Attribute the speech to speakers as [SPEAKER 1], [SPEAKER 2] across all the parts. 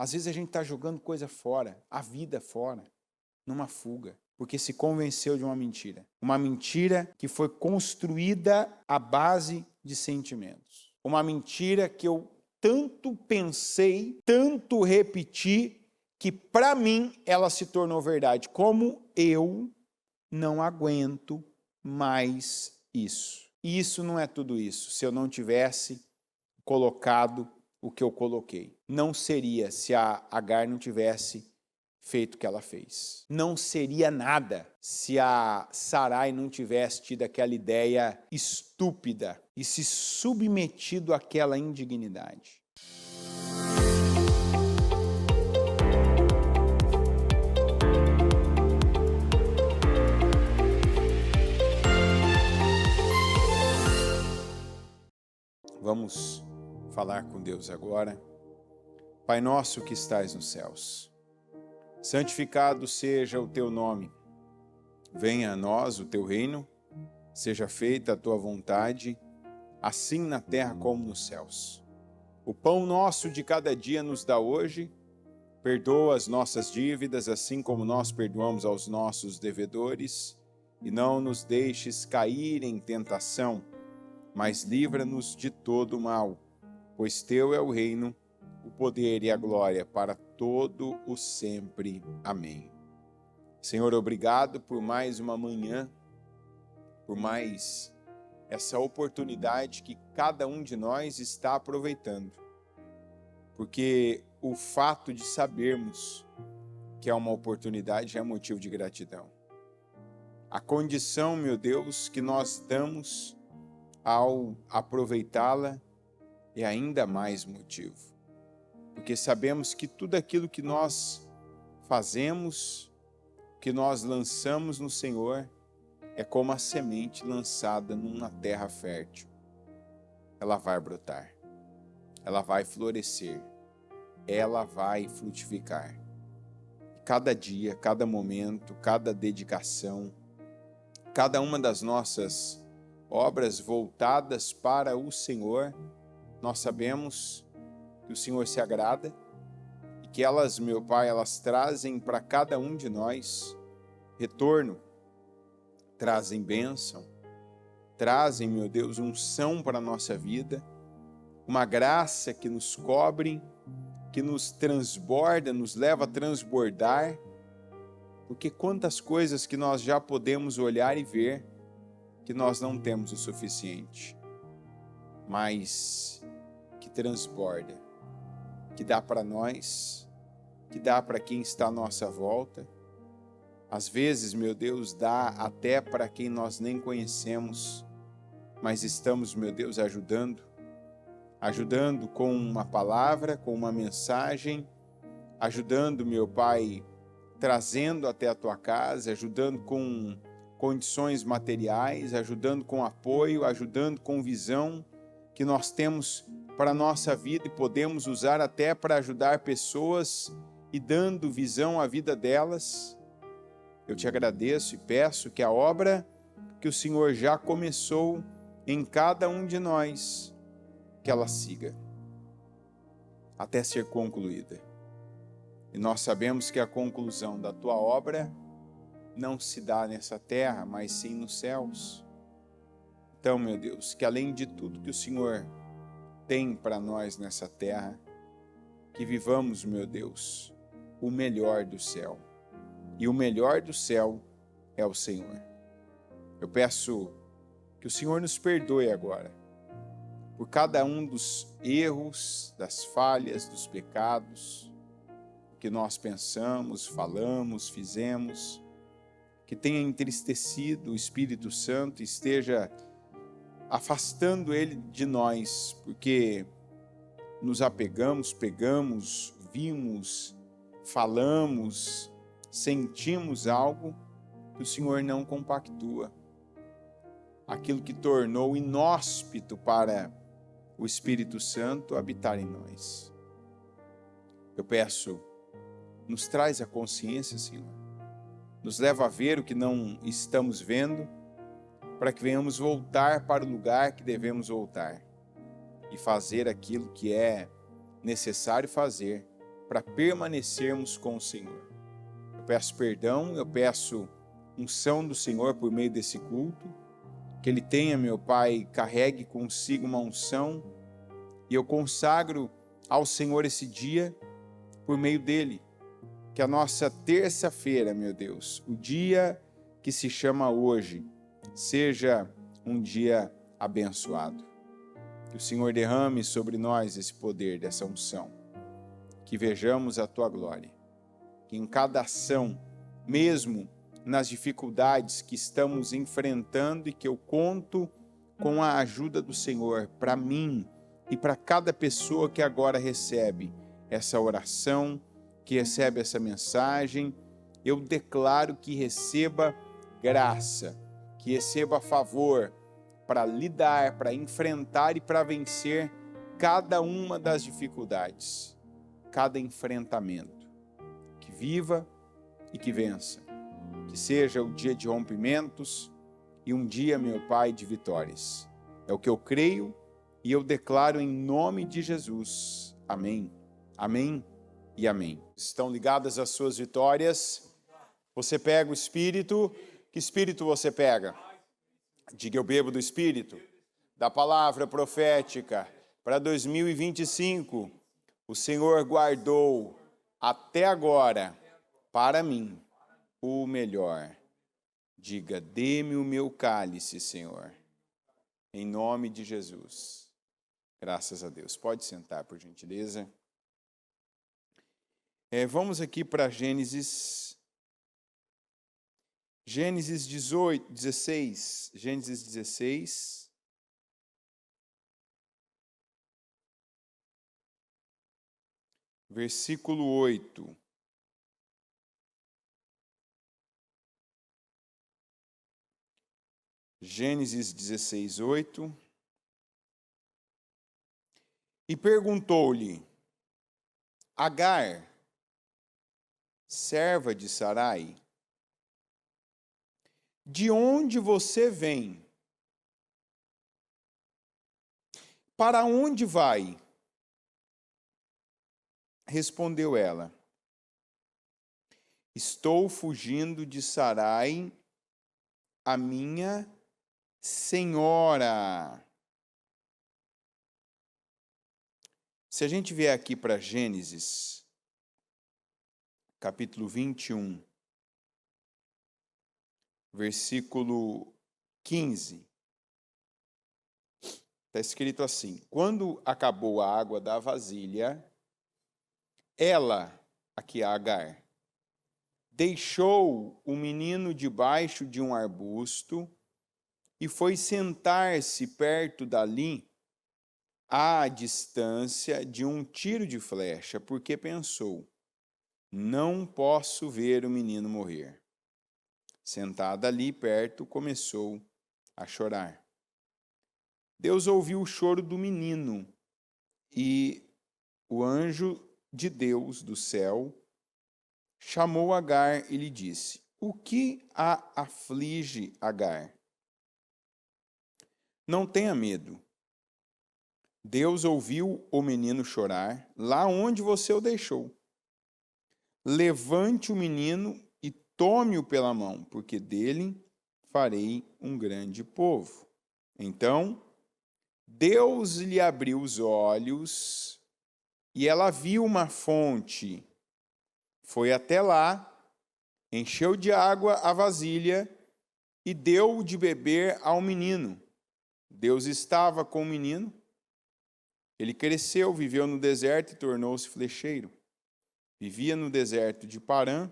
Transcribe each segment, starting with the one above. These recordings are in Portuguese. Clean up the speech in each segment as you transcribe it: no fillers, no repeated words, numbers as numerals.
[SPEAKER 1] Às vezes a gente está jogando coisa fora, a vida fora, numa fuga, porque se convenceu de uma mentira. Uma mentira que foi construída à base de sentimentos. Uma mentira que eu tanto pensei, tanto repeti, que para mim ela se tornou verdade. Como eu não aguento mais isso. E isso não é tudo isso. Se eu não tivesse colocado o que eu coloquei. Não seria se a Agar não tivesse feito o que ela fez. Não seria nada se a Sarai não tivesse tido aquela ideia estúpida e se submetido àquela indignidade. Vamos falar com Deus agora. Pai nosso que estais nos céus, santificado seja o teu nome. Venha a nós o teu reino, seja feita a tua vontade, assim na terra como nos céus. O pão nosso de cada dia nos dá hoje, perdoa as nossas dívidas, assim como nós perdoamos aos nossos devedores, e não nos deixes cair em tentação, mas livra-nos de todo o mal, pois teu é o reino, o poder e a glória para todo o sempre. Amém. Senhor, obrigado por mais uma manhã, por mais essa oportunidade que cada um de nós está aproveitando. Porque o fato de sabermos que é uma oportunidade é motivo de gratidão. A condição, meu Deus, que nós damos ao aproveitá-la é ainda mais motivo. Porque sabemos que tudo aquilo que nós fazemos, que nós lançamos no Senhor, é como a semente lançada numa terra fértil. Ela vai brotar, ela vai florescer, ela vai frutificar. Cada dia, cada momento, cada dedicação, cada uma das nossas obras voltadas para o Senhor, nós sabemos que o Senhor se agrada e que elas, meu Pai, elas trazem para cada um de nós retorno, trazem bênção, trazem, meu Deus, unção para a nossa vida, uma graça que nos cobre, que nos transborda, nos leva a transbordar, porque quantas coisas que nós já podemos olhar e ver que nós não temos o suficiente, mas que transborda, que dá para nós, que dá para quem está à nossa volta. Às vezes, meu Deus, dá até para quem nós nem conhecemos, mas estamos, meu Deus, ajudando com uma palavra, com uma mensagem, ajudando, meu Pai, trazendo até a tua casa, ajudando com condições materiais, ajudando com apoio, ajudando com visão que nós temos para a nossa vida e podemos usar até para ajudar pessoas e dando visão à vida delas. Eu te agradeço e peço que a obra que o Senhor já começou em cada um de nós, que ela siga até ser concluída. E nós sabemos que a conclusão da tua obra não se dá nessa terra, mas sim nos céus. Então, meu Deus, que além de tudo que o Senhor tem para nós nessa terra, que vivamos, meu Deus, o melhor do céu. E o melhor do céu é o Senhor. Eu peço que o Senhor nos perdoe agora por cada um dos erros, das falhas, dos pecados que nós pensamos, falamos, fizemos, que tenha entristecido o Espírito Santo e esteja afastando ele de nós, porque nos apegamos, pegamos, vimos, falamos, sentimos algo que o Senhor não compactua. Aquilo que tornou inóspito para o Espírito Santo habitar em nós. Eu peço, nos traz a consciência, Senhor. Nos leva a ver o que não estamos vendo, para que venhamos voltar para o lugar que devemos voltar e fazer aquilo que é necessário fazer para permanecermos com o Senhor. Eu peço perdão, eu peço unção do Senhor por meio desse culto, que Ele tenha, meu Pai, carregue consigo uma unção, e eu consagro ao Senhor esse dia por meio dele. Que a nossa terça-feira, meu Deus, o dia que se chama hoje, seja um dia abençoado. Que o Senhor derrame sobre nós esse poder dessa unção. Que vejamos a Tua glória. Que em cada ação, mesmo nas dificuldades que estamos enfrentando e que eu conto com a ajuda do Senhor para mim e para cada pessoa que agora recebe essa oração, que recebe essa mensagem, eu declaro que receba graça, que receba favor para lidar, para enfrentar e para vencer cada uma das dificuldades, cada enfrentamento. Que viva e que vença. Que seja o dia de rompimentos e um dia, meu Pai, de vitórias. É o que eu creio e eu declaro em nome de Jesus. Amém. Amém e amém. Estão ligadas às suas vitórias? Você pega o Espírito? Que Espírito você pega? Diga: eu bebo do Espírito, da palavra profética para 2025. O Senhor guardou até agora para mim o melhor. Diga: dê-me o meu cálice, Senhor, em nome de Jesus. Graças a Deus. Pode sentar, por gentileza. Vamos aqui para Gênesis 16. Gênesis 16. Versículo 8. Gênesis 16, 8. E perguntou-lhe: Agar, serva de Sarai, de onde você vem? Para onde vai? Respondeu ela: estou fugindo de Sarai, a minha senhora. Se a gente vier aqui para Gênesis, capítulo 21, versículo 15, está escrito assim: quando acabou a água da vasilha, ela, aqui a Agar, deixou o menino debaixo de um arbusto e foi sentar-se perto dali, à distância de um tiro de flecha, porque pensou: não posso ver o menino morrer. Sentada ali perto, começou a chorar. Deus ouviu o choro do menino e o anjo de Deus do céu chamou Agar e lhe disse: o que a aflige, Agar? Não tenha medo. Deus ouviu o menino chorar lá onde você o deixou. Levante o menino e tome-o pela mão, porque dele farei um grande povo. Então, Deus lhe abriu os olhos e ela viu uma fonte. Foi até lá, encheu de água a vasilha e deu de beber ao menino. Deus estava com o menino. Ele cresceu, viveu no deserto e tornou-se flecheiro. Vivia no deserto de Parã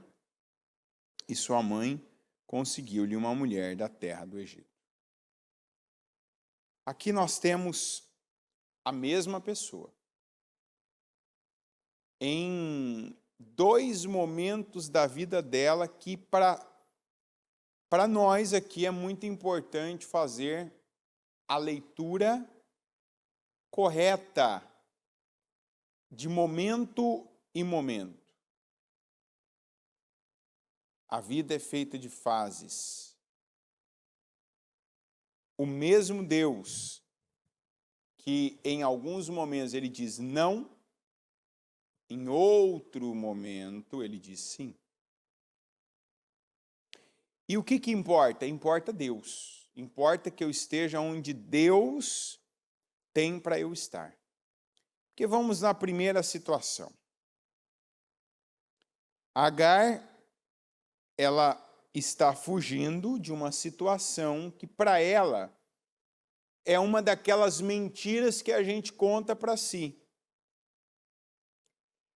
[SPEAKER 1] e sua mãe conseguiu-lhe uma mulher da terra do Egito. Aqui nós temos a mesma pessoa. Em dois momentos da vida dela que para nós aqui é muito importante fazer a leitura correta de momento em momento. A vida é feita de fases. O mesmo Deus que em alguns momentos ele diz não, Em outro momento, ele diz sim. E o que importa? Importa Deus. Importa que eu esteja onde Deus tem para eu estar. Porque vamos na primeira situação. Agar, ela está fugindo de uma situação que para ela é uma daquelas mentiras que a gente conta para si.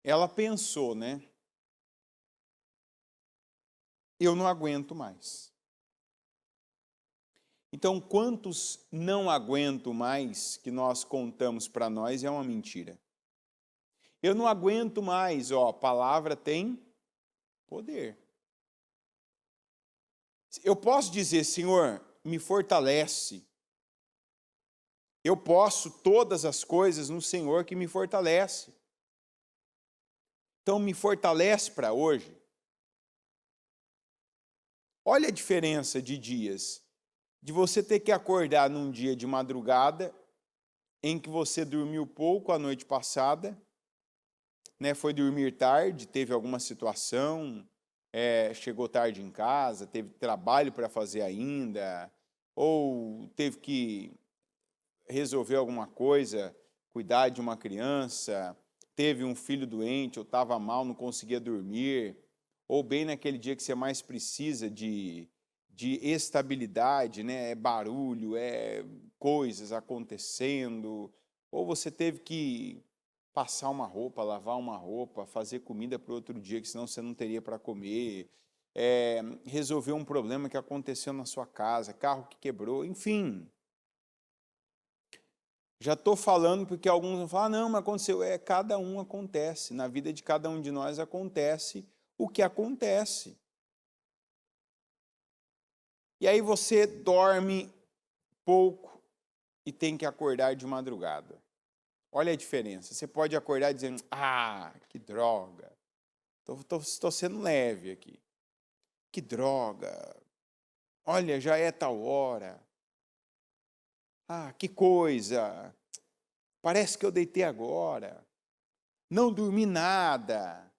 [SPEAKER 1] Ela pensou, né? Eu não aguento mais. Então, quantos não aguento mais que nós contamos para nós é uma mentira? Eu não aguento mais, ó, a palavra tem poder. Eu posso dizer, Senhor, me fortalece. Eu posso todas as coisas no Senhor que me fortalece. Então, me fortalece para hoje. Olha a diferença de dias. De você ter que acordar num dia de madrugada, em que você dormiu pouco a noite passada, né, foi dormir tarde, teve alguma situação, chegou tarde em casa, teve trabalho para fazer ainda, ou teve que resolver alguma coisa, cuidar de uma criança, teve um filho doente, ou estava mal, não conseguia dormir, ou bem naquele dia que você mais precisa de estabilidade, né? É barulho, é coisas acontecendo, ou você teve que passar uma roupa, lavar uma roupa, fazer comida para outro dia, que senão você não teria para comer, resolver um problema que aconteceu na sua casa, carro que quebrou, enfim. Já estou falando porque alguns vão falar, não, mas aconteceu. Cada um acontece, na vida de cada um de nós acontece o que acontece. E aí você dorme pouco e tem que acordar de madrugada. Olha a diferença. Você pode acordar dizendo, que droga. Estou sendo leve aqui. Que droga. Olha, já é tal hora. Que coisa. Parece que eu deitei agora. Não dormi nada.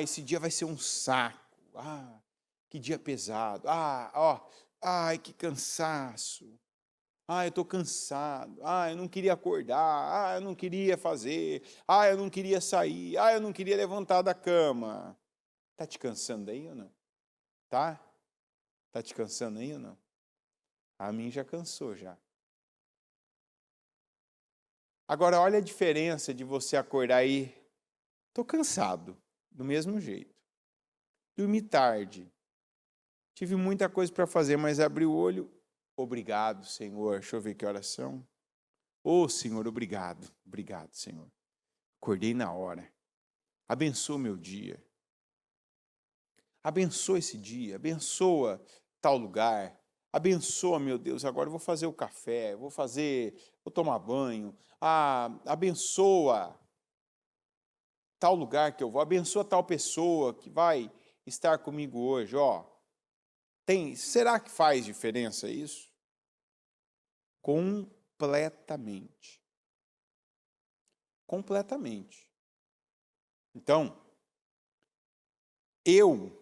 [SPEAKER 1] Esse dia vai ser um saco. Que dia pesado. Que cansaço. Eu estou cansado. Eu não queria acordar. Eu não queria fazer. Eu não queria sair. Eu não queria levantar da cama. Tá te cansando aí ou não? Tá? Tá te cansando aí ou não? A mim já cansou já. Agora olha a diferença de você acordar aí. Estou cansado, do mesmo jeito. Dormi tarde. Tive muita coisa para fazer, mas abri o olho. Obrigado, Senhor. Deixa eu ver que horas são. Senhor, obrigado. Obrigado, Senhor. Acordei na hora. Abençoa o meu dia. Abençoa esse dia. Abençoa tal lugar. Abençoa, meu Deus. Agora eu vou fazer o café. Vou tomar banho. Abençoa tal lugar que eu vou. Abençoa tal pessoa que vai estar comigo hoje. Será que faz diferença isso? Completamente. Completamente. Então, eu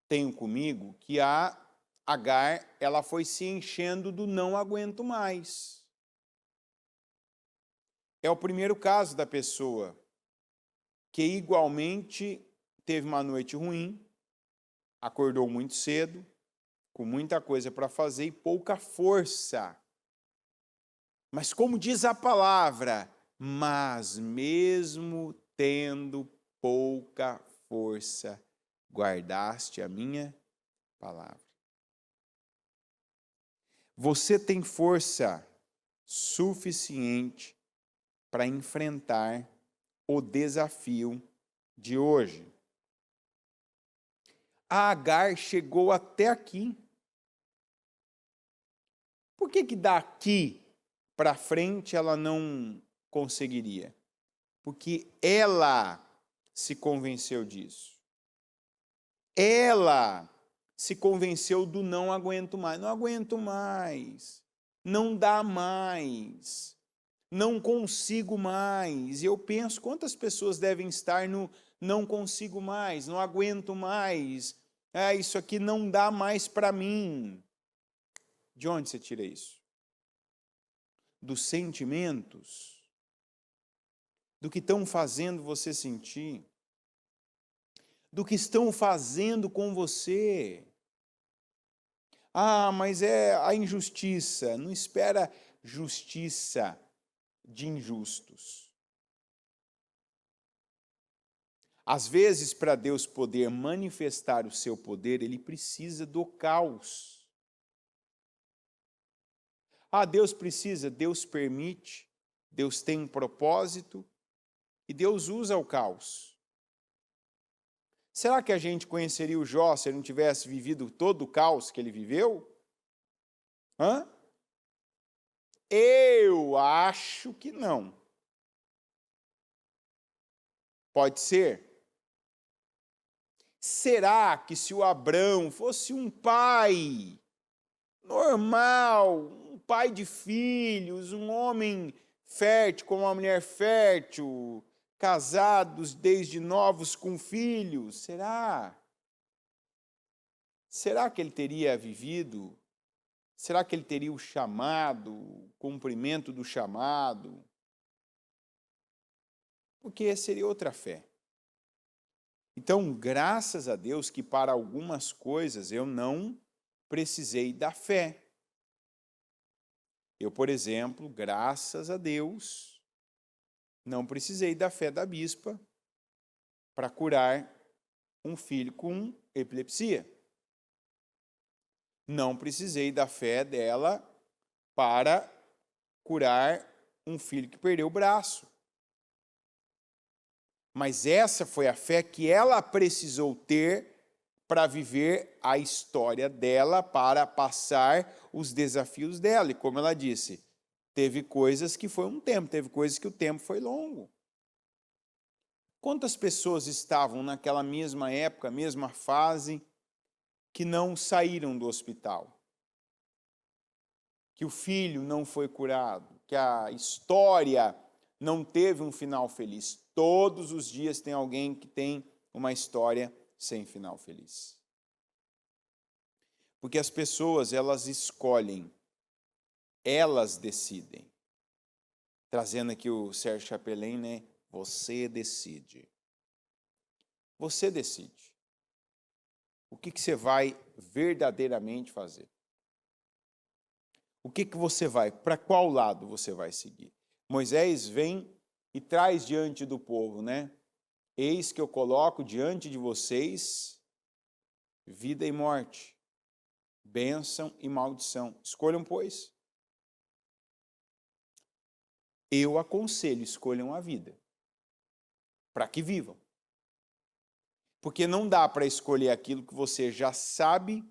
[SPEAKER 1] tenho comigo que a Agar, ela foi se enchendo do não aguento mais. É o primeiro caso da pessoa que igualmente teve uma noite ruim, acordou muito cedo, com muita coisa para fazer e pouca força. Mas como diz a palavra, mas mesmo tendo pouca força, guardaste a minha palavra. Você tem força suficiente para enfrentar o desafio de hoje. A Agar chegou até aqui. Por que daqui para frente ela não conseguiria? Porque ela se convenceu disso. Ela se convenceu do não aguento mais. Não aguento mais. Não dá mais. não consigo mais. E eu penso, quantas pessoas devem estar no não consigo mais, não aguento mais, isso aqui não dá mais para mim. De onde você tira isso? Dos sentimentos? Do que estão fazendo você sentir? Do que estão fazendo com você? Mas é a injustiça. Não espera justiça de injustos. Às vezes, para Deus poder manifestar o seu poder, Ele precisa do caos. Deus precisa, Deus permite, Deus tem um propósito e Deus usa o caos. Será que a gente conheceria o Jó se ele não tivesse vivido todo o caos que ele viveu? Eu acho que não. Pode ser? Será que se o Abrão fosse um pai normal, um pai de filhos, um homem fértil com uma mulher fértil, casados desde novos com filhos, será? Será que ele teria vivido? Será que ele teria o chamado, o cumprimento do chamado? Porque seria outra fé. Então, graças a Deus que para algumas coisas eu não precisei da fé. Eu, por exemplo, graças a Deus, não precisei da fé da bispa para curar um filho com epilepsia. Não precisei da fé dela para curar um filho que perdeu o braço. Mas essa foi a fé que ela precisou ter para viver a história dela, para passar os desafios dela. E como ela disse, teve coisas que foi um tempo, teve coisas que o tempo foi longo. Quantas pessoas estavam naquela mesma época, mesma fase, que não saíram do hospital? Que o filho não foi curado, que a história não teve um final feliz. Todos os dias tem alguém que tem uma história sem final feliz. Porque as pessoas, elas escolhem, elas decidem. Trazendo aqui o Sérgio Chapelain, né? Você decide. Você decide. O que você vai verdadeiramente fazer? O que você vai, para qual lado você vai seguir? Moisés vem e traz diante do povo, né? Eis que eu coloco diante de vocês vida e morte, bênção e maldição. Escolham, pois. Eu aconselho, escolham a vida, para que vivam. Porque não dá para escolher aquilo que você já sabe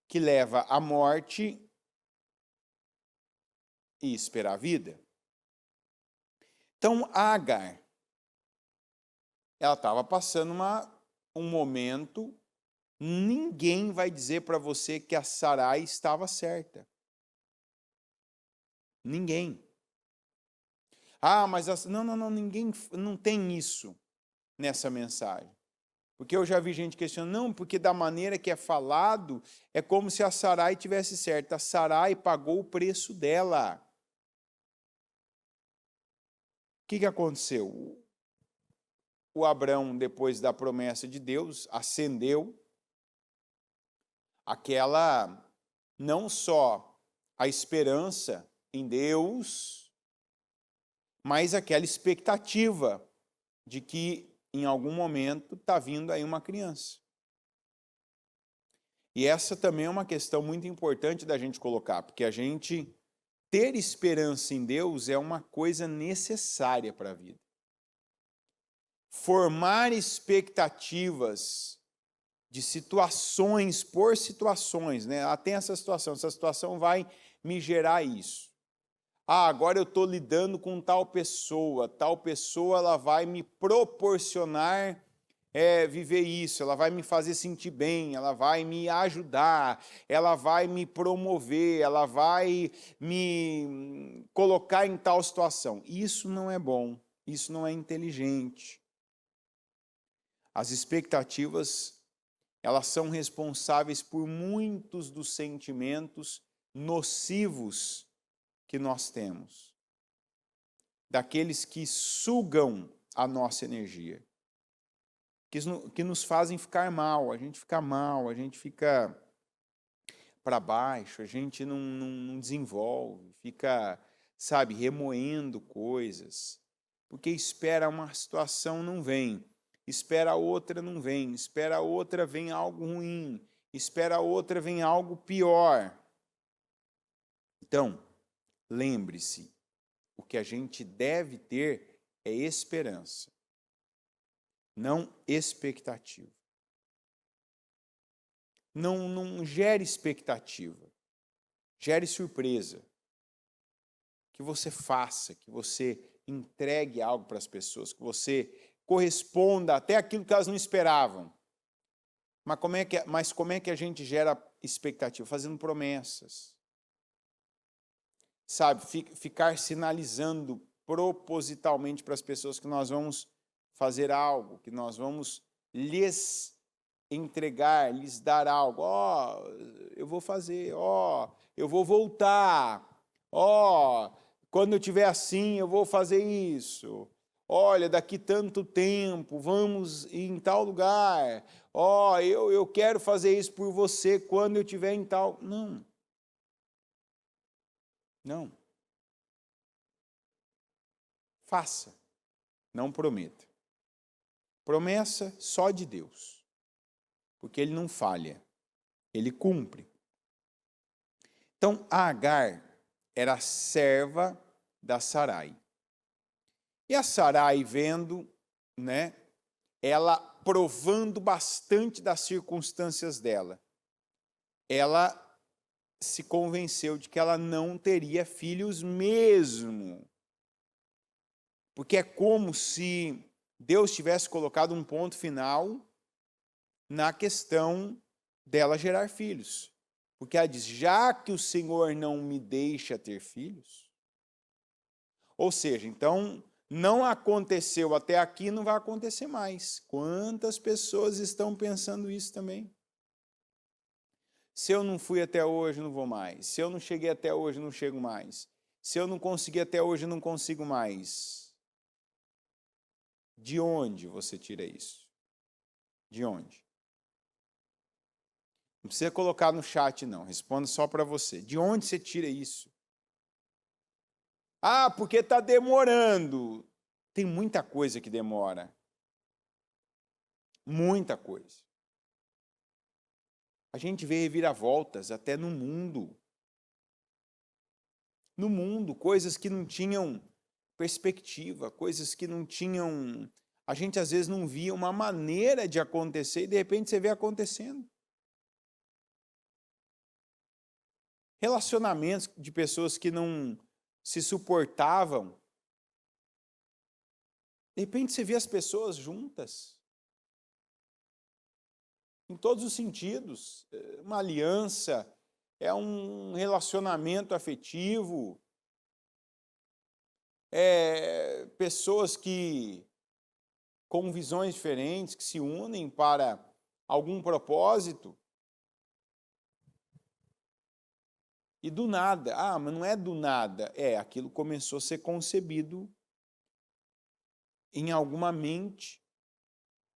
[SPEAKER 1] que leva à morte e esperar a vida. Então, a Agar, ela estava passando um momento, ninguém vai dizer para você que a Sarai estava certa. Ninguém. Mas não, ninguém, não tem isso nessa mensagem. Porque eu já vi gente questionando, não, porque da maneira que é falado, é como se a Sarai tivesse certa. A Sarai pagou o preço dela. O que aconteceu? O Abrão, depois da promessa de Deus, acendeu aquela, não só a esperança em Deus, mas aquela expectativa de que em algum momento está vindo aí uma criança. E essa também é uma questão muito importante da gente colocar, porque a gente ter esperança em Deus é uma coisa necessária para a vida. Formar expectativas de situações por situações, né? Tem essa situação vai me gerar isso. Agora eu estou lidando com tal pessoa ela vai me proporcionar viver isso, ela vai me fazer sentir bem, ela vai me ajudar, ela vai me promover, ela vai me colocar em tal situação. Isso não é bom, isso não é inteligente. As expectativas, elas são responsáveis por muitos dos sentimentos nocivos que nós temos, daqueles que sugam a nossa energia, que nos fazem ficar mal, a gente fica para baixo, a gente não desenvolve, fica, sabe, remoendo coisas, porque espera uma situação, não vem, espera outra, não vem, espera outra, vem algo ruim, espera outra, vem algo pior. Então, lembre-se, o que a gente deve ter é esperança, não expectativa. Não gere expectativa, gere surpresa. Que você faça, que você entregue algo para as pessoas, que você corresponda até aquilo que elas não esperavam. Mas como é que a gente gera expectativa? Fazendo promessas. Sabe, ficar sinalizando propositalmente para as pessoas que nós vamos fazer algo, que nós vamos lhes entregar, lhes dar algo. Ó, eu vou fazer, ó, eu vou voltar, ó, quando eu estiver assim, eu vou fazer isso. Olha, daqui tanto tempo, vamos em tal lugar. Ó, eu quero fazer isso por você quando eu estiver em tal... Não. Não. Faça, não prometa. Promessa só de Deus, porque Ele não falha, Ele cumpre. Então, a Agar era serva da Sarai. E a Sarai vendo, né, ela provando bastante das circunstâncias dela, ela se convenceu de que ela não teria filhos mesmo. Porque é como se Deus tivesse colocado um ponto final na questão dela gerar filhos. Porque ela diz, já que o Senhor não me deixa ter filhos, ou seja, então não aconteceu até aqui, não vai acontecer mais. Quantas pessoas estão pensando isso também? Se eu não fui até hoje, não vou mais. Se eu não cheguei até hoje, não chego mais. Se eu não consegui até hoje, não consigo mais. De onde você tira isso? De onde? Não precisa colocar no chat, não. Responda só para você. De onde você tira isso? Ah, porque está demorando. Tem muita coisa que demora. Muita coisa. A gente vê reviravoltas até no mundo. No mundo, coisas que não tinham perspectiva, coisas que não tinham... A gente às vezes não via uma maneira de acontecer e de repente você vê acontecendo. Relacionamentos de pessoas que não se suportavam. De repente você vê as pessoas juntas. Em todos os sentidos. Uma aliança, é um relacionamento afetivo. Pessoas que com visões diferentes, que se unem para algum propósito. E do nada, mas não é do nada, aquilo começou a ser concebido em alguma mente,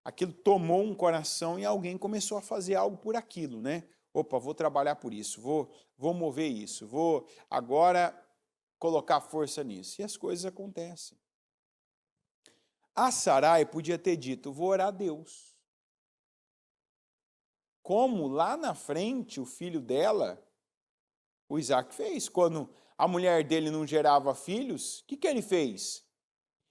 [SPEAKER 1] aquilo tomou um coração e alguém começou a fazer algo por aquilo, né? Opa, vou trabalhar por isso, vou mover isso, vou agora colocar força nisso. E as coisas acontecem. A Sarai podia ter dito, vou orar a Deus. Como lá na frente o filho dela, o Isaac, fez. Quando a mulher dele não gerava filhos, o que ele fez?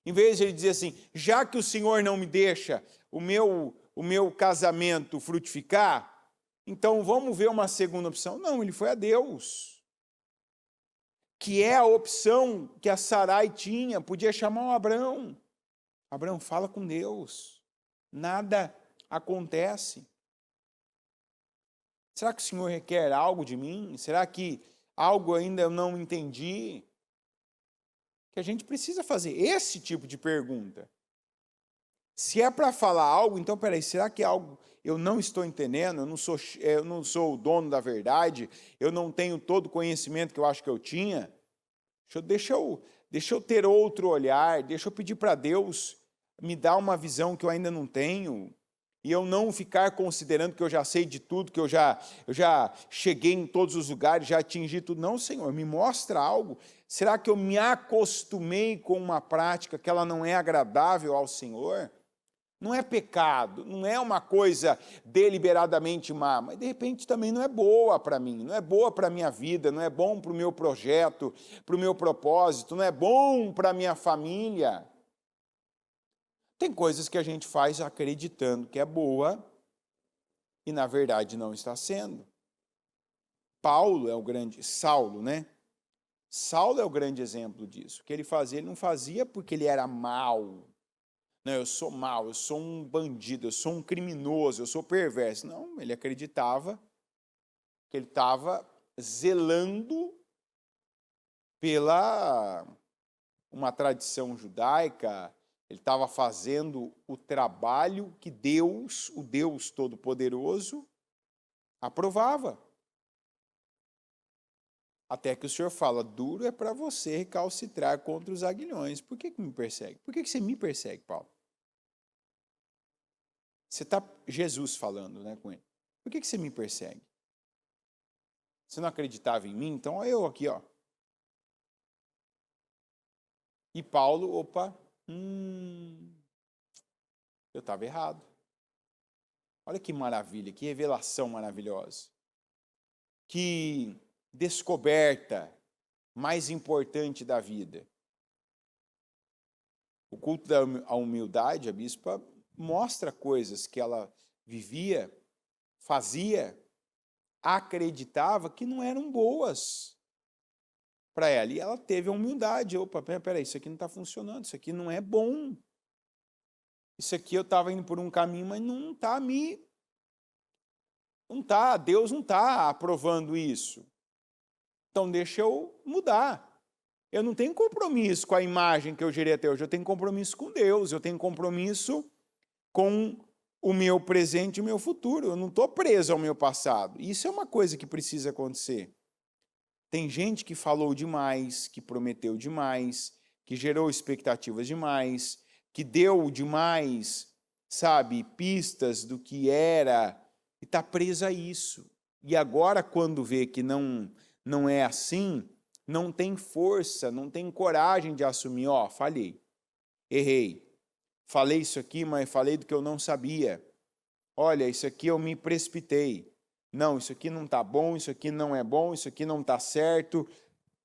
[SPEAKER 1] Em vez de ele dizer assim, já que o Senhor não me deixa o meu casamento frutificar, então vamos ver uma segunda opção. Não, ele foi a Deus. Que é a opção que a Sarai tinha, podia chamar o Abrão. Abrão, fala com Deus. nada acontece. Será que o Senhor requer algo de mim? Será que algo ainda eu não entendi? Que a gente precisa fazer esse tipo de pergunta. Se é para falar algo, então, peraí, será que é algo eu não estou entendendo? Eu não sou o dono da verdade? Eu não tenho todo o conhecimento que eu acho que eu tinha? Deixa eu ter outro olhar, deixa eu pedir para Deus me dar uma visão que eu ainda não tenho, e eu não ficar considerando que eu já sei de tudo, que eu já cheguei em todos os lugares, já atingi tudo. Não, Senhor, me mostra algo. Será que eu me acostumei com uma prática que ela não é agradável ao Senhor? Não é pecado, não é uma coisa deliberadamente má, mas de repente também não é boa para mim, não é boa para a minha vida, não é bom para o meu projeto, para o meu propósito, não é bom para a minha família. Tem coisas que a gente faz acreditando que é boa e na verdade não está sendo. Saulo, né? Saulo é o grande exemplo disso. O que ele fazia, ele não fazia porque ele era mau. Não, eu sou mau, eu sou um bandido, eu sou um criminoso, eu sou perverso. Não, ele acreditava que ele estava zelando pela uma tradição judaica, ele estava fazendo o trabalho que Deus, o Deus Todo-Poderoso, aprovava. Até que o Senhor fala, duro é para você recalcitrar contra os aguilhões. Por que me persegue? Por que você me persegue, Paulo? Você está Jesus falando, né, com ele. Por que você me persegue? Você não acreditava em mim? Então, olha eu aqui, ó. E Paulo, eu estava errado. Olha que maravilha, que revelação maravilhosa. Que descoberta mais importante da vida. O culto da humildade, a bispa mostra coisas que ela vivia, fazia, acreditava que não eram boas para ela. E ela teve a humildade. Peraí, isso aqui não está funcionando, isso aqui não é bom. Isso aqui eu estava indo por um caminho, mas não está Deus não está aprovando isso. Então deixa eu mudar. Eu não tenho compromisso com a imagem que eu gerei até hoje, eu tenho compromisso com Deus, eu tenho compromisso com o meu presente e o meu futuro. Eu não estou preso ao meu passado. Isso é uma coisa que precisa acontecer. Tem gente que falou demais, que prometeu demais, que gerou expectativas demais, que deu demais, pistas do que era, e está presa a isso. E agora, quando vê que não é assim, não tem força, não tem coragem de assumir, falhei, errei, falei isso aqui, mas falei do que eu não sabia. Olha, isso aqui eu me precipitei. Não, isso aqui não está bom, isso aqui não é bom, isso aqui não está certo.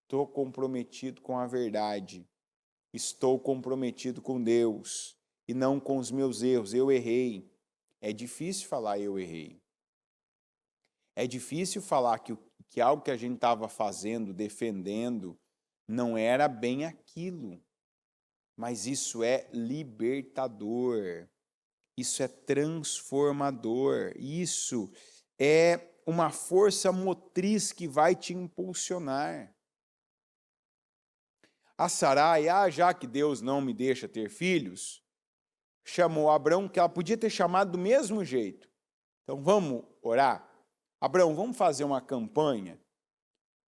[SPEAKER 1] Estou comprometido com a verdade. Estou comprometido com Deus e não com os meus erros. Eu errei. É difícil falar eu errei. É difícil falar que algo que a gente estava fazendo, defendendo, não era bem aquilo. Mas isso é libertador. Isso é transformador. Isso é uma força motriz que vai te impulsionar. A Sarai, já que Deus não me deixa ter filhos, chamou Abrão, que ela podia ter chamado do mesmo jeito. Então vamos orar? Abrão, vamos fazer uma campanha?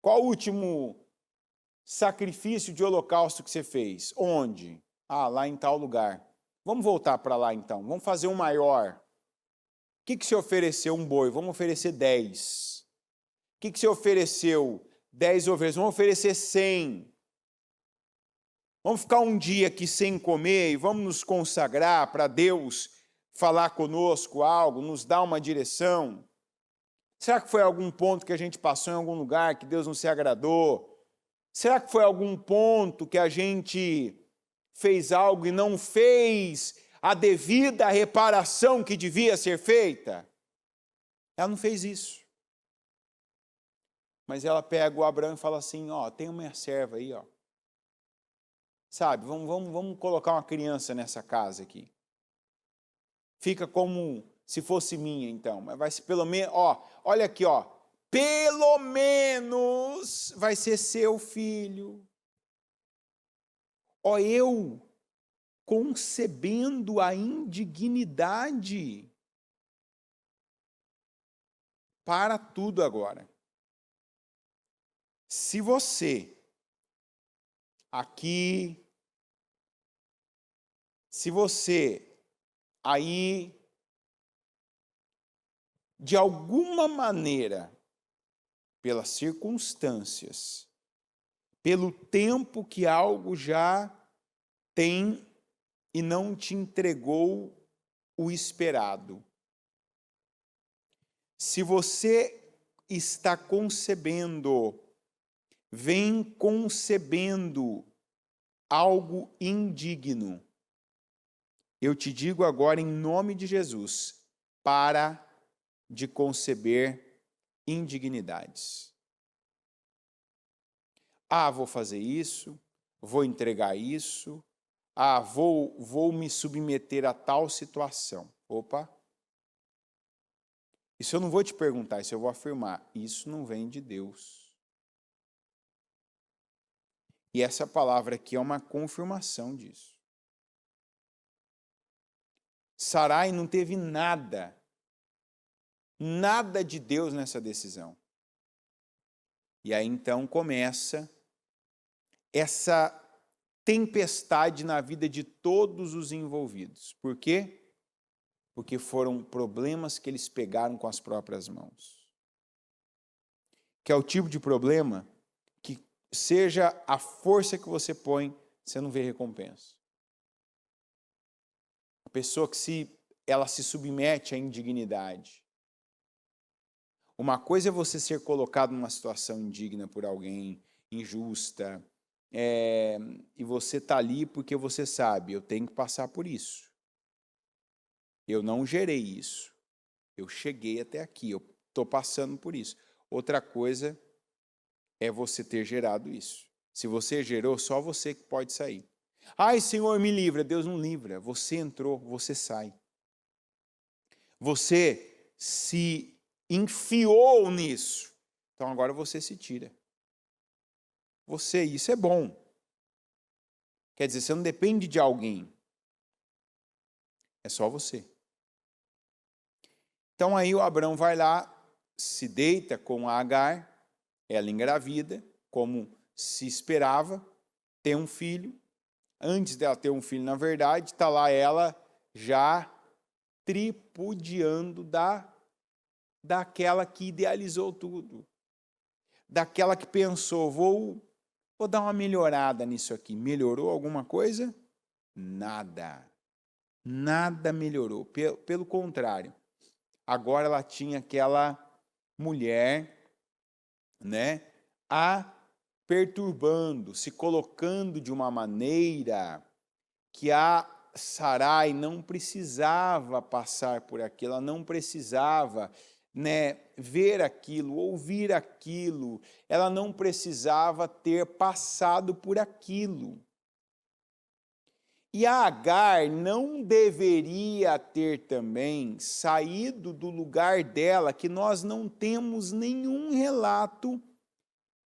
[SPEAKER 1] Qual o último sacrifício de holocausto que você fez? Onde? Lá em tal lugar. Vamos voltar para lá então, vamos fazer um maior. O que você ofereceu? Um boi, vamos oferecer 10. O que você ofereceu? 10 ovelhas, vamos oferecer 100. Vamos ficar um dia aqui sem comer e vamos nos consagrar para Deus falar conosco algo, nos dar uma direção. Será que foi algum ponto que a gente passou em algum lugar que Deus não se agradou? Será que foi algum ponto que a gente fez algo e não fez a devida reparação que devia ser feita? Ela não fez isso. Mas ela pega o Abraão e fala assim, tem uma serva aí, vamos colocar uma criança nessa casa aqui. fica como se fosse minha, então. Mas vai ser pelo menos, olha aqui, pelo menos vai ser seu filho. Eu concebendo a indignidade. Para tudo agora. Se você aqui, se você aí, de alguma maneira, pelas circunstâncias, pelo tempo que algo já tem e não te entregou o esperado, se você está concebendo, vem concebendo algo indigno, eu te digo agora em nome de Jesus, para de conceber indignidades. Vou fazer isso, vou entregar isso, vou me submeter a tal situação. Opa! Isso eu não vou te perguntar, isso eu vou afirmar. Isso não vem de Deus. E essa palavra aqui é uma confirmação disso. Sarai não teve nada de Deus nessa decisão. E aí então começa essa tempestade na vida de todos os envolvidos. Por quê? Porque foram problemas que eles pegaram com as próprias mãos. Que é o tipo de problema que, seja a força que você põe, você não vê recompensa. A pessoa que ela se submete à indignidade. Uma coisa é você ser colocado numa situação indigna por alguém, injusta, e você está ali porque você sabe, eu tenho que passar por isso. Eu não gerei isso. Eu cheguei até aqui, eu estou passando por isso. Outra coisa é você ter gerado isso. Se você gerou, só você que pode sair. Senhor, me livra. Deus não livra. Você entrou, você sai. Você se enfiou nisso. Então agora você se tira. Isso é bom. Quer dizer, você não depende de alguém. É só você. Então aí o Abrão vai lá, se deita com a Agar, ela engravida, como se esperava, tem um filho. Antes dela ter um filho, na verdade, está lá ela já tripudiando daquela que idealizou tudo. Daquela que pensou, vou dar uma melhorada nisso aqui. Melhorou alguma coisa? Nada. Nada melhorou. Pelo contrário. Agora ela tinha aquela mulher, a perturbando, se colocando de uma maneira que a Sarai não precisava passar por aquilo, ela não precisava, ver aquilo, ouvir aquilo, ela não precisava ter passado por aquilo. E a Agar não deveria ter também saído do lugar dela, que nós não temos nenhum relato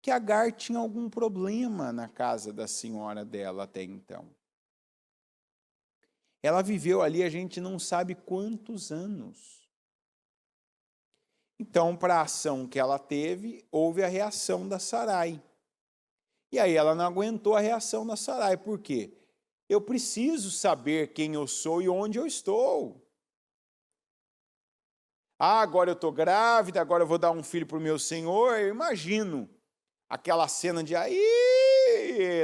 [SPEAKER 1] que Agar tinha algum problema na casa da senhora dela até então. Ela viveu ali, a gente não sabe quantos anos. Então, para a ação que ela teve, houve a reação da Sarai. E aí ela não aguentou a reação da Sarai. Por quê? Eu preciso saber quem eu sou e onde eu estou. Agora eu estou grávida, agora eu vou dar um filho para o meu senhor. Eu imagino aquela cena de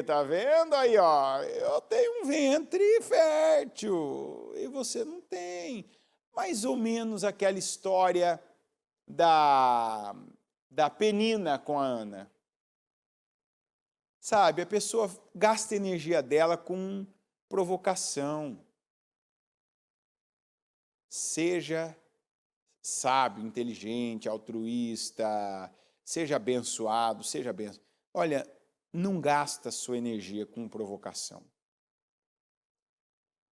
[SPEAKER 1] tá vendo aí, eu tenho um ventre fértil e você não tem. Mais ou menos aquela história da Penina com a Ana. Sabe, a pessoa gasta a energia dela com provocação. Seja sábio, inteligente, altruísta, seja abençoado, seja abençoado. Olha, não gasta sua energia com provocação.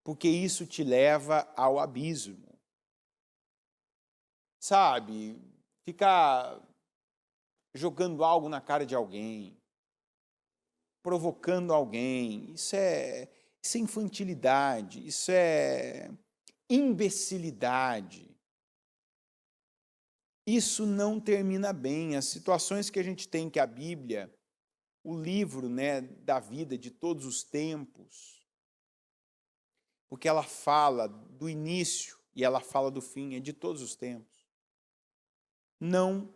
[SPEAKER 1] Porque isso te leva ao abismo. sabe, ficar jogando algo na cara de alguém, provocando alguém. Isso é infantilidade, isso é imbecilidade. Isso não termina bem. As situações que a gente tem que a Bíblia, o livro, né, da vida de todos os tempos, porque ela fala do início e ela fala do fim, é de todos os tempos. Não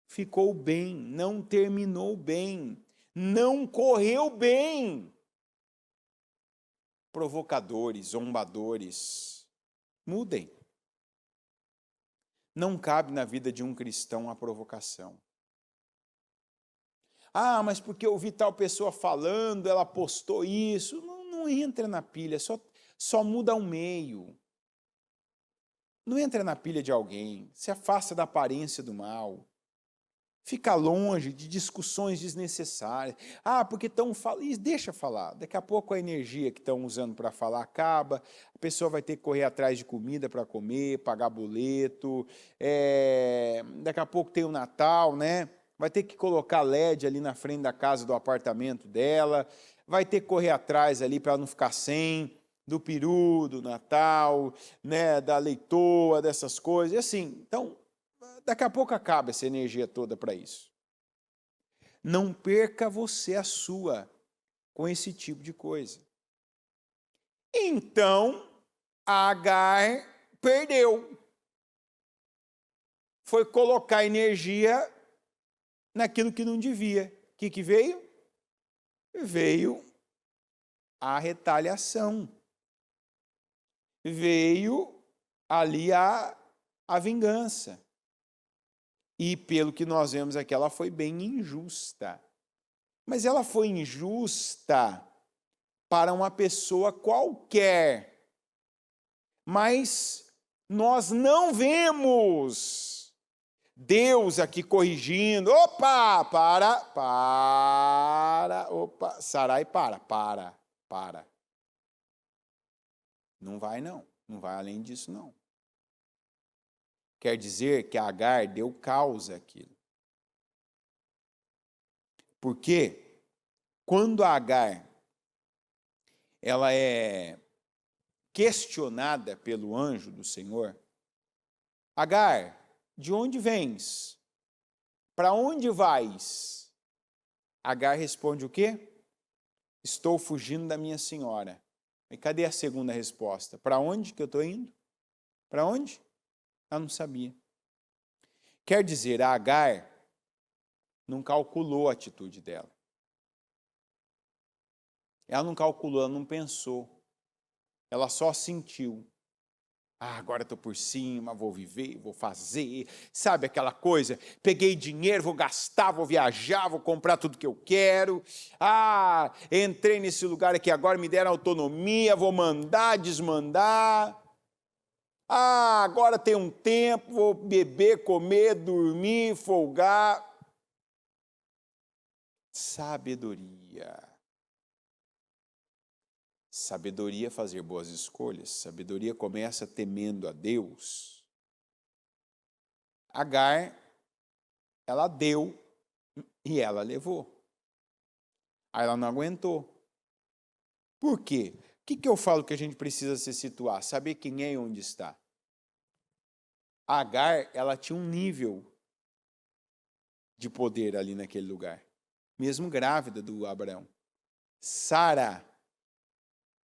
[SPEAKER 1] ficou bem, não terminou bem, não correu bem. Provocadores, zombadores, mudem. Não cabe na vida de um cristão a provocação. Ah, mas porque eu vi tal pessoa falando, ela postou isso. Não entra na pilha, só muda o meio. Não entra na pilha de alguém, se afasta da aparência do mal. Fica longe de discussões desnecessárias. Ah, porque estão falando. Deixa falar. Daqui a pouco a energia que estão usando para falar acaba. A pessoa vai ter que correr atrás de comida para comer, pagar boleto. Daqui a pouco tem o Natal, né? Vai ter que colocar LED ali na frente da casa do apartamento dela. Vai ter que correr atrás ali para não ficar sem. Do peru, do Natal, né? Da leitoa, dessas coisas. E assim, então. Daqui a pouco acaba essa energia toda para isso. Não perca você a sua com esse tipo de coisa. Então, Agar perdeu. Foi colocar energia naquilo que não devia. O que veio? Veio a retaliação. Veio ali a vingança. E pelo que nós vemos aqui, ela foi bem injusta. Mas ela foi injusta para uma pessoa qualquer. Mas nós não vemos Deus aqui corrigindo. Opa, opa, Sarai, para. Não vai além disso não. Quer dizer que Agar deu causa àquilo. Porque quando a Agar ela é questionada pelo anjo do Senhor, Agar, de onde vens? Para onde vais? Agar responde o quê? Estou fugindo da minha senhora. E cadê a segunda resposta? Para onde que eu estou indo? Para onde? Ela não sabia. Quer dizer, a Agar não calculou a atitude dela. Ela não calculou, ela não pensou. Ela só sentiu. Ah, agora estou por cima, vou viver, vou fazer. Sabe aquela coisa? Peguei dinheiro, vou gastar, vou viajar, vou comprar tudo que eu quero. Ah, entrei nesse lugar aqui agora, me deram autonomia, vou mandar, desmandar. Ah, agora tem um tempo, vou beber, comer, dormir, folgar. Sabedoria. Sabedoria fazer boas escolhas. Sabedoria começa temendo a Deus. Agar, ela deu e ela levou. Aí ela não aguentou. Por quê? O que eu falo que a gente precisa se situar? Saber quem é e onde está. Agar, ela tinha um nível de poder ali naquele lugar. Mesmo grávida do Abraão. Sara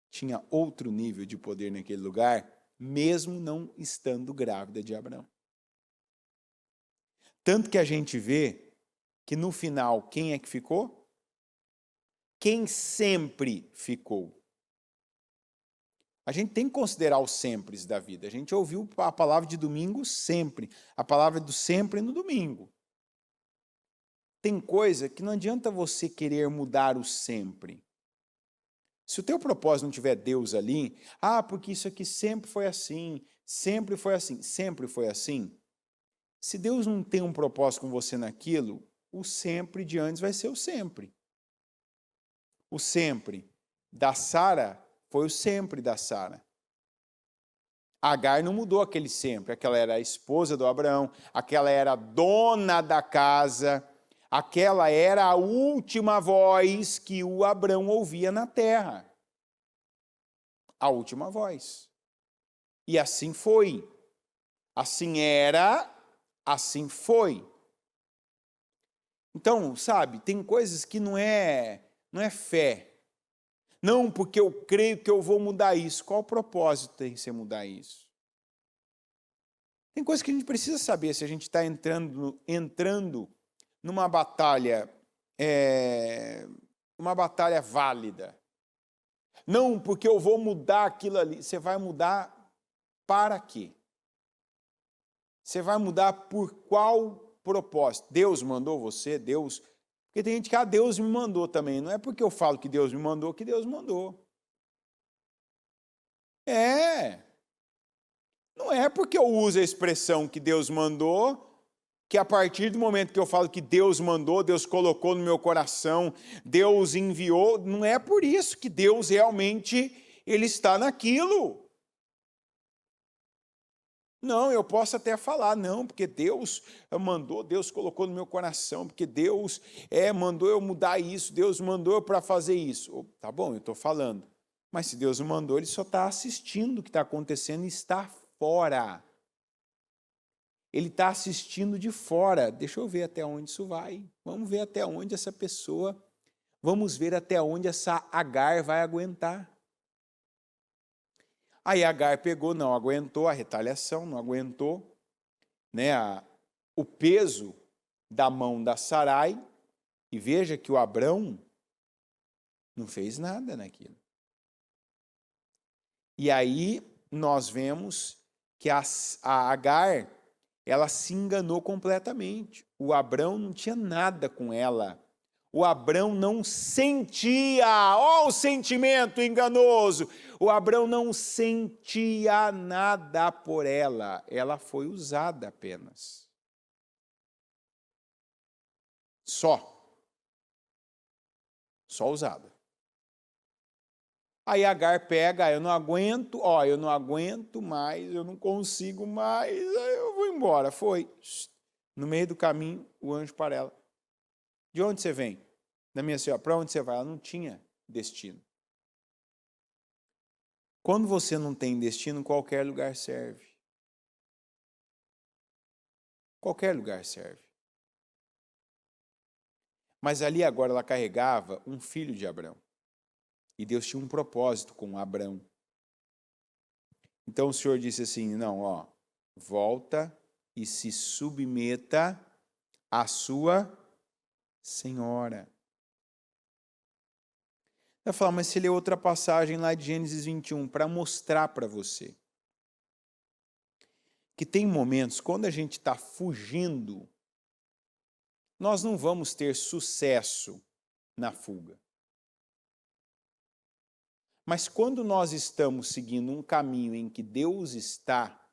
[SPEAKER 1] tinha outro nível de poder naquele lugar, mesmo não estando grávida de Abraão. Tanto que a gente vê que no final, quem é que ficou? Quem sempre ficou. A gente tem que considerar os sempres da vida. A gente ouviu a palavra de domingo sempre. A palavra do sempre no domingo. Tem coisa que não adianta você querer mudar o sempre. Se o teu propósito não tiver Deus ali, porque isso aqui sempre foi assim, sempre foi assim, sempre foi assim. Se Deus não tem um propósito com você naquilo, o sempre de antes vai ser o sempre. O sempre da Sara foi o sempre da Sara. Agar não mudou aquele sempre, aquela era a esposa do Abraão, aquela era a dona da casa, aquela era a última voz que o Abraão ouvia na terra. A última voz. E assim foi. Assim era, assim foi. Então, sabe, tem coisas que não é fé. Não, porque eu creio que eu vou mudar isso. Qual o propósito tem você mudar isso? Tem coisas que a gente precisa saber se a gente está entrando numa batalha, uma batalha válida. Não, porque eu vou mudar aquilo ali. Você vai mudar para quê? Você vai mudar por qual propósito? Deus mandou você? Deus... Porque tem gente que, Deus me mandou também. Não é porque eu falo que Deus me mandou, que Deus mandou. Não é porque eu uso a expressão que Deus mandou, que a partir do momento que eu falo que Deus mandou, Deus colocou no meu coração, Deus enviou, não é por isso que Deus realmente, Ele está naquilo. Não, eu posso até falar, não, porque Deus mandou, Deus colocou no meu coração, porque Deus mandou eu mudar isso, Deus mandou eu para fazer isso. Tá bom, eu estou falando. Mas se Deus não mandou, Ele só está assistindo o que está acontecendo e está fora. Ele está assistindo de fora. Deixa eu ver até onde isso vai. Vamos ver até onde essa pessoa, vamos ver até onde essa Agar vai aguentar. Aí Agar pegou, não aguentou a retaliação, não aguentou, né, o peso da mão da Sarai, e veja que o Abrão não fez nada naquilo. E aí nós vemos que a Agar, ela se enganou completamente. O Abrão não tinha nada com ela. O Abrão não sentia, ó o sentimento enganoso, o Abrão não sentia nada por ela, ela foi usada apenas. Só usada. Aí Agar pega, eu não aguento mais, eu não consigo mais, eu vou embora. Foi. No meio do caminho, o anjo para ela. De onde você vem? Da minha senhora, para onde você vai? Ela não tinha destino. Quando você não tem destino, qualquer lugar serve. Qualquer lugar serve. Mas ali agora ela carregava um filho de Abrão. E Deus tinha um propósito com Abrão. Então o Senhor disse assim, não, volta e se submeta à sua senhora. Vai falar, mas se ler outra passagem lá de Gênesis 21, para mostrar para você que tem momentos, quando a gente está fugindo, nós não vamos ter sucesso na fuga. Mas quando nós estamos seguindo um caminho em que Deus está,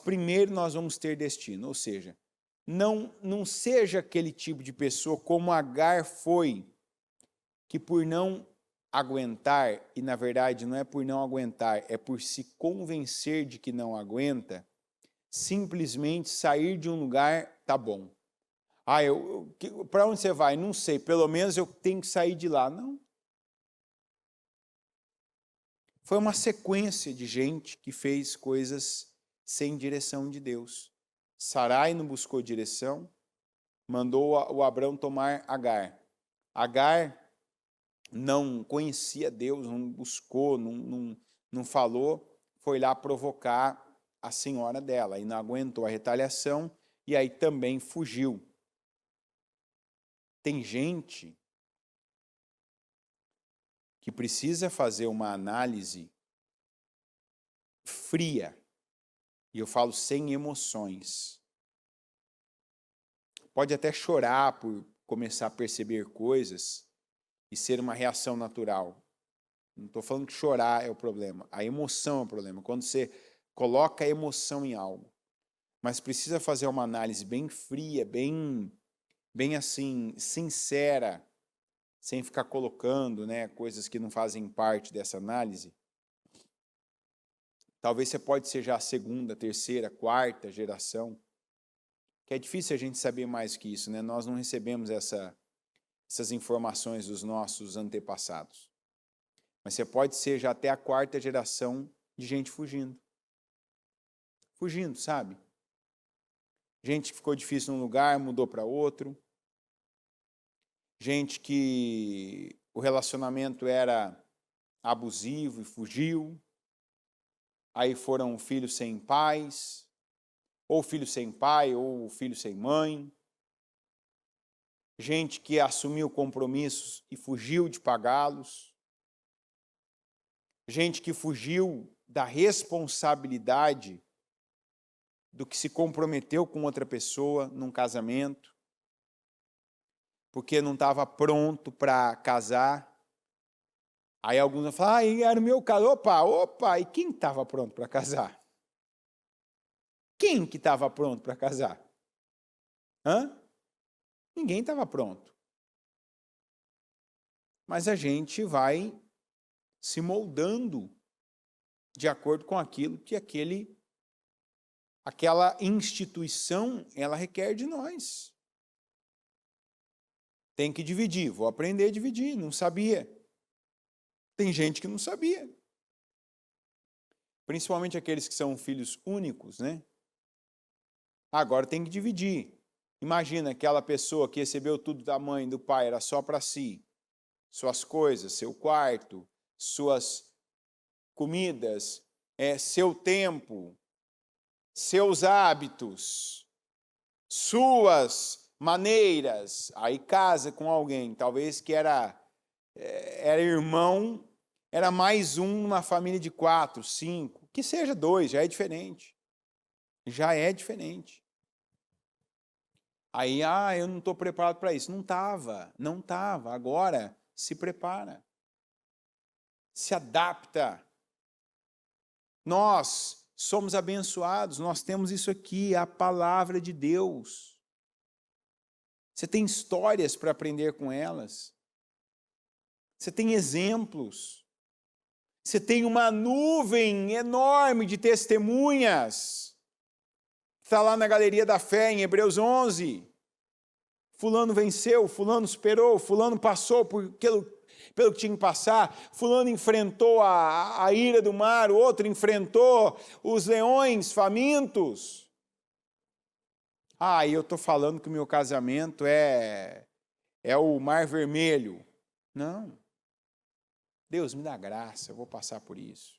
[SPEAKER 1] primeiro nós vamos ter destino, ou seja, não seja aquele tipo de pessoa como Agar foi, que por não aguentar, e na verdade não é por não aguentar, é por se convencer de que não aguenta, simplesmente sair de um lugar, tá bom. Para onde você vai? Não sei, pelo menos eu tenho que sair de lá. Não. Foi uma sequência de gente que fez coisas sem direção de Deus. Sarai não buscou direção, mandou o Abrão tomar Agar. Agar não conhecia Deus, não buscou, não falou, foi lá provocar a senhora dela e não aguentou a retaliação e aí também fugiu. Tem gente que precisa fazer uma análise fria, e eu falo sem emoções. Pode até chorar por começar a perceber coisas e ser uma reação natural. Não estou falando que chorar é o problema, a emoção é o problema, quando você coloca a emoção em algo. Mas precisa fazer uma análise bem fria, bem assim, sincera, sem ficar colocando, né, coisas que não fazem parte dessa análise. Talvez você pode ser já a segunda, terceira, quarta geração. Que é difícil a gente saber mais que isso, né? Nós não recebemos essas informações dos nossos antepassados. Mas você pode ser já até a quarta geração de gente fugindo. Fugindo, sabe? Gente que ficou difícil num lugar, mudou para outro. Gente que o relacionamento era abusivo e fugiu. Aí foram filhos sem pais, ou filho sem pai, ou filho sem mãe. Gente que assumiu compromissos e fugiu de pagá-los. Gente que fugiu da responsabilidade do que se comprometeu com outra pessoa num casamento, porque não estava pronto para casar. Aí alguns vão falar, era o meu caso. Opa, e quem estava pronto para casar? Quem que estava pronto para casar? Ninguém estava pronto. Mas a gente vai se moldando de acordo com aquilo que aquela instituição ela requer de nós. Tem que dividir, vou aprender a dividir, não sabia. Tem gente que não sabia. Principalmente aqueles que são filhos únicos, né? Agora tem que dividir. Imagina aquela pessoa que recebeu tudo da mãe e do pai, era só para si. Suas coisas, seu quarto, suas comidas, seu tempo, seus hábitos, suas maneiras. Aí casa com alguém, talvez que era irmão, era mais um numa família de 4, 5, que seja 2, já é diferente. Já é diferente. Aí, eu não estou preparado para isso. Não estava. Agora, se prepara. Se adapta. Nós somos abençoados, nós temos isso aqui, a palavra de Deus. Você tem histórias para aprender com elas. Você tem exemplos. Você tem uma nuvem enorme de testemunhas. Está lá na Galeria da Fé, em Hebreus 11. Fulano venceu, fulano superou, fulano passou pelo que tinha que passar, fulano enfrentou a ira do mar, o outro enfrentou os leões famintos. E eu estou falando que o meu casamento é o mar vermelho. Não. Deus me dá graça, eu vou passar por isso.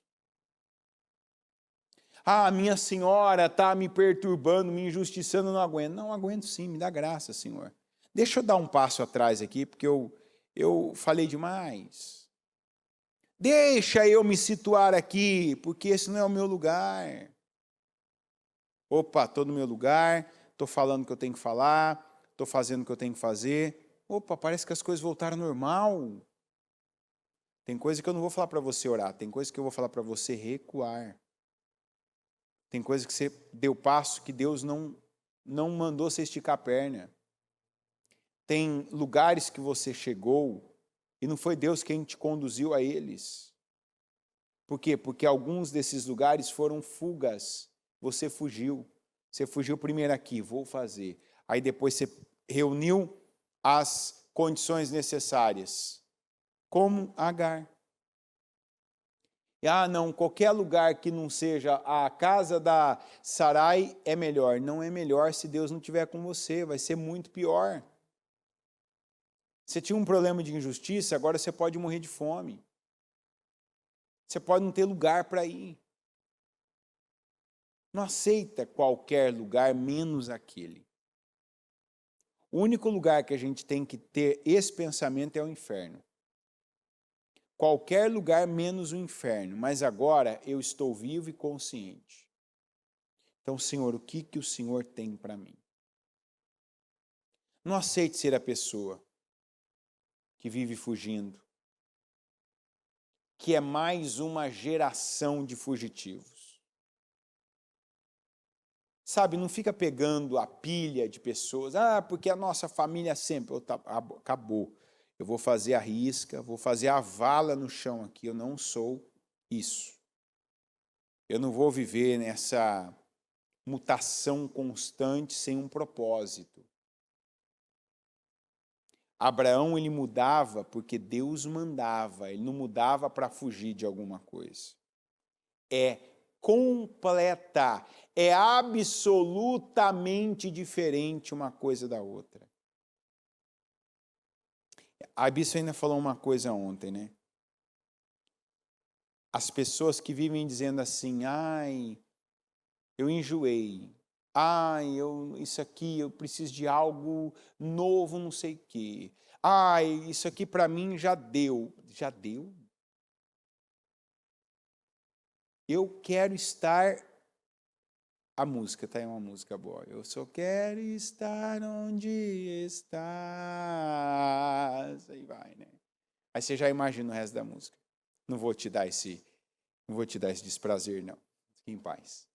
[SPEAKER 1] Minha senhora está me perturbando, me injustiçando, não aguento. Não aguento sim, me dá graça, Senhor. Deixa eu dar um passo atrás aqui, porque eu falei demais. Deixa eu me situar aqui, porque esse não é o meu lugar. Estou no meu lugar, estou falando o que eu tenho que falar, estou fazendo o que eu tenho que fazer. Parece que as coisas voltaram ao normal. Tem coisa que eu não vou falar para você orar, tem coisa que eu vou falar para você recuar. Tem coisa que você deu passo que Deus não mandou você esticar a perna. Tem lugares que você chegou e não foi Deus quem te conduziu a eles. Por quê? Porque alguns desses lugares foram fugas. Você fugiu. Você fugiu primeiro aqui, vou fazer. Aí depois você reuniu as condições necessárias. Como Agar. Não, qualquer lugar que não seja a casa da Sarai é melhor. Não é melhor se Deus não estiver com você, vai ser muito pior. Você tinha um problema de injustiça, agora você pode morrer de fome. Você pode não ter lugar para ir. Não aceita qualquer lugar menos aquele. O único lugar que a gente tem que ter esse pensamento é o inferno. Qualquer lugar menos o inferno, mas agora eu estou vivo e consciente. Então, Senhor, o que o Senhor tem para mim? Não aceite ser a pessoa que vive fugindo, que é mais uma geração de fugitivos. Sabe, não fica pegando a pilha de pessoas, porque a nossa família sempre, acabou. Eu vou fazer a risca, vou fazer a vala no chão aqui, eu não sou isso. Eu não vou viver nessa mutação constante sem um propósito. Abraão, ele mudava porque Deus mandava, ele não mudava para fugir de alguma coisa. É completa, é absolutamente diferente uma coisa da outra. A Bispo ainda falou uma coisa ontem, né? As pessoas que vivem dizendo assim, ai, eu enjoei, ai, isso aqui, eu preciso de algo novo, não sei o quê. Ai, isso aqui para mim já deu. Já deu? Eu quero estar... A música, tá aí uma música boa. Eu só quero estar onde estás. Aí vai, né? Aí você já imagina o resto da música. Não vou te dar esse desprazer, não. Fique em paz.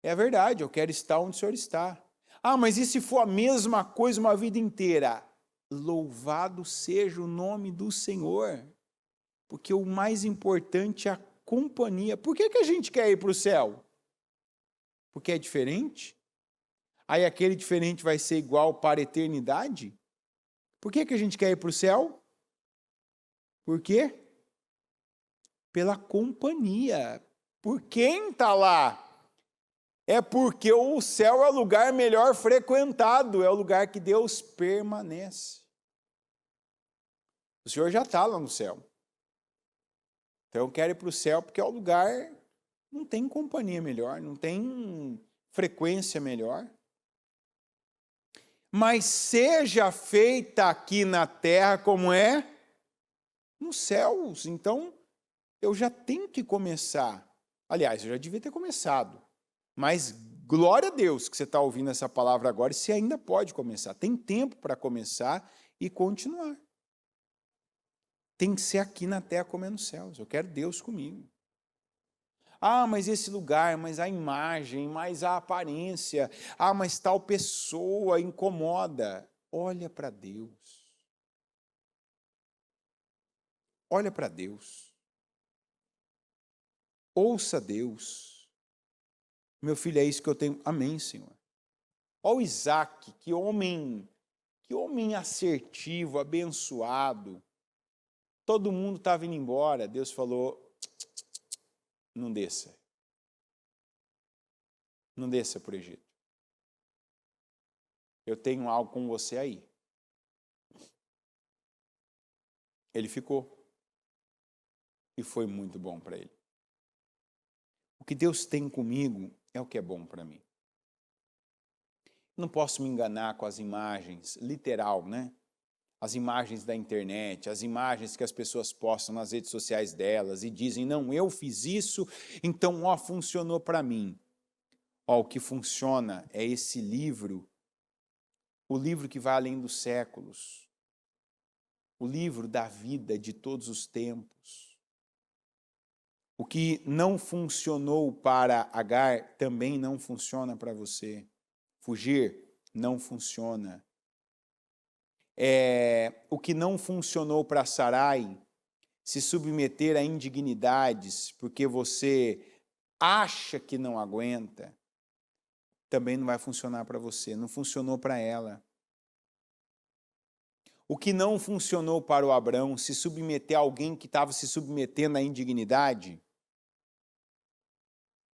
[SPEAKER 1] É verdade, eu quero estar onde o Senhor está. Ah, mas e se for a mesma coisa uma vida inteira? Louvado seja o nome do Senhor. Porque o mais importante é a companhia. Por que a gente quer ir para o céu? Porque é diferente? Aí aquele diferente vai ser igual para a eternidade? Por que a gente quer ir para o céu? Por quê? Pela companhia. Por quem está lá? É porque o céu é o lugar melhor frequentado, é o lugar que Deus permanece. O Senhor já está lá no céu. Então eu quero ir para o céu porque é o lugar, não tem companhia melhor, não tem frequência melhor. Mas seja feita aqui na terra como é nos céus. Então eu já tenho que começar. Aliás, eu já devia ter começado. Mas glória a Deus que você está ouvindo essa palavra agora e você ainda pode começar. Tem tempo para começar e continuar. Tem que ser aqui na terra como é nos céus. Eu quero Deus comigo. Ah, mas esse lugar, mas a imagem, mas a aparência. Ah, mas tal pessoa incomoda. Olha para Deus. Olha para Deus. Ouça Deus. Meu filho, é isso que eu tenho. Amém, Senhor. Olha o Isaac, que homem assertivo, abençoado. Todo mundo estava indo embora. Deus falou, não desça. Não desça para o Egito. Eu tenho algo com você aí. Ele ficou. E foi muito bom para ele. O que Deus tem comigo é o que é bom para mim. Não posso me enganar com as imagens, literal, né? As imagens da internet, as imagens que as pessoas postam nas redes sociais delas e dizem, não, eu fiz isso, então, funcionou para mim. O que funciona é esse livro, o livro que vai além dos séculos, o livro da vida de todos os tempos. O que não funcionou para Agar também não funciona para você. Fugir não funciona. O que não funcionou para Sarai, se submeter a indignidades porque você acha que não aguenta, também não vai funcionar para você, não funcionou para ela. O que não funcionou para o Abrão, se submeter a alguém que estava se submetendo à indignidade,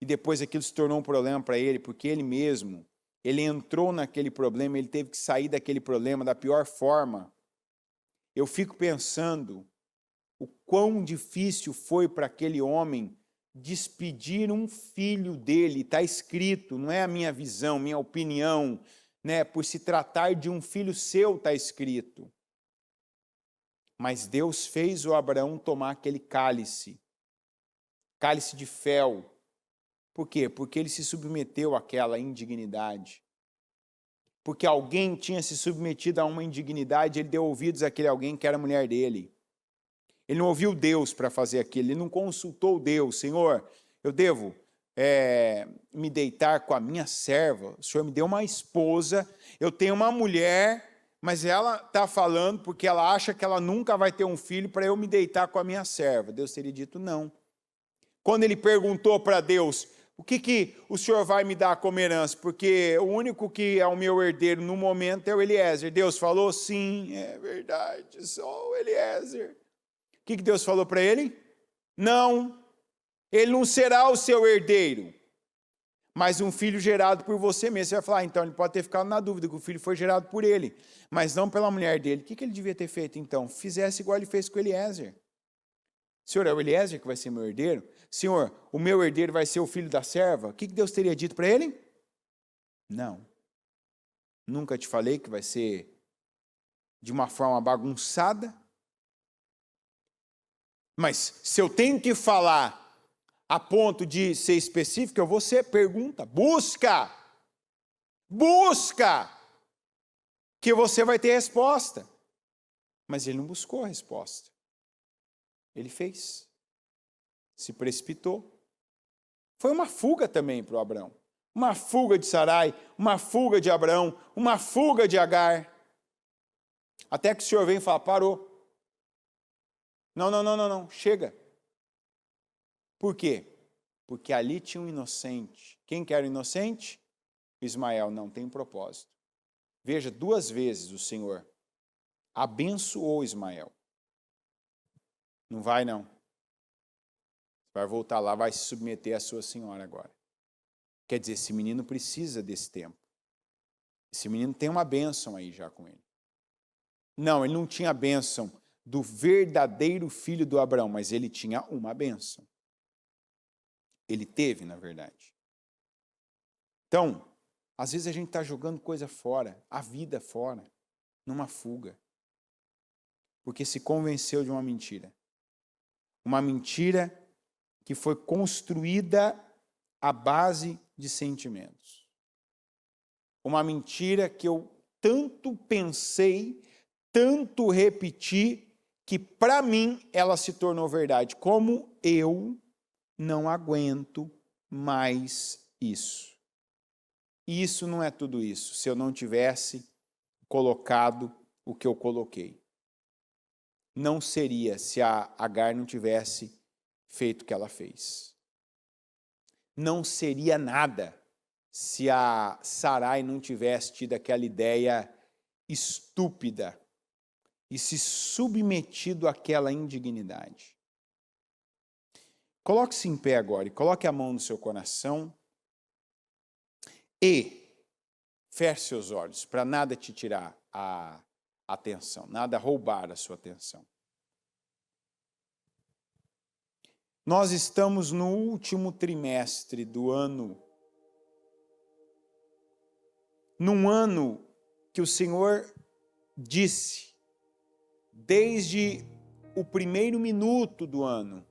[SPEAKER 1] e depois aquilo se tornou um problema para ele, porque ele mesmo, ele entrou naquele problema, ele teve que sair daquele problema da pior forma. Eu fico pensando o quão difícil foi para aquele homem despedir um filho dele. Está escrito, não é a minha visão, minha opinião, né? Por se tratar de um filho seu, está escrito. Mas Deus fez o Abraão tomar aquele cálice de fel. Por quê? Porque ele se submeteu àquela indignidade. Porque alguém tinha se submetido a uma indignidade, ele deu ouvidos àquele alguém que era a mulher dele. Ele não ouviu Deus para fazer aquilo, ele não consultou Deus. Senhor, eu devo me deitar com a minha serva? O Senhor me deu uma esposa, eu tenho uma mulher, mas ela está falando porque ela acha que ela nunca vai ter um filho para eu me deitar com a minha serva. Deus teria dito não. Quando ele perguntou para Deus, o que o Senhor vai me dar como herança? Porque o único que é o meu herdeiro no momento é o Eliezer. Deus falou, sim, é verdade, só o Eliezer. O que Deus falou para ele? Não, ele não será o seu herdeiro, mas um filho gerado por você mesmo. Você vai falar, então ele pode ter ficado na dúvida que o filho foi gerado por ele, mas não pela mulher dele. O que ele devia ter feito então? Fizesse igual ele fez com Eliezer. Senhor, é o Eliezer que vai ser meu herdeiro? Senhor, o meu herdeiro vai ser o filho da serva? O que Deus teria dito para ele? Não. Nunca te falei que vai ser de uma forma bagunçada? Mas se eu tenho que falar a ponto de ser específico, eu vou ser, pergunta, busca, que você vai ter resposta. Mas ele não buscou a resposta. Ele fez. Se precipitou. Foi uma fuga também para o Abrão. Uma fuga de Sarai, uma fuga de Abrão, uma fuga de Agar. Até que o Senhor vem e fala, parou. Não, chega. Por quê? Porque ali tinha um inocente. Quem que era o inocente? Ismael não tem propósito. Veja, 2 vezes o Senhor abençoou Ismael. Não vai não. Vai voltar lá, vai se submeter à sua senhora agora. Quer dizer, esse menino precisa desse tempo. Esse menino tem uma bênção aí já com ele. Não, ele não tinha a bênção do verdadeiro filho do Abraão, mas ele tinha uma bênção. Ele teve, na verdade. Então, às vezes a gente está jogando coisa fora, a vida fora, numa fuga. Porque se convenceu de uma mentira. Uma mentira que foi construída à base de sentimentos. Uma mentira que eu tanto pensei, tanto repeti, que para mim ela se tornou verdade. Como eu não aguento mais isso. E isso não é tudo isso, se eu não tivesse colocado o que eu coloquei. Não seria se a Agar não tivesse feito o que ela fez. Não seria nada se a Sarai não tivesse tido aquela ideia estúpida e se submetido àquela indignidade. Coloque-se em pé agora e coloque a mão no seu coração e feche seus olhos para nada te tirar a atenção, nada roubar a sua atenção. Nós estamos no último trimestre do ano. Num ano que o Senhor disse, desde o primeiro minuto do ano,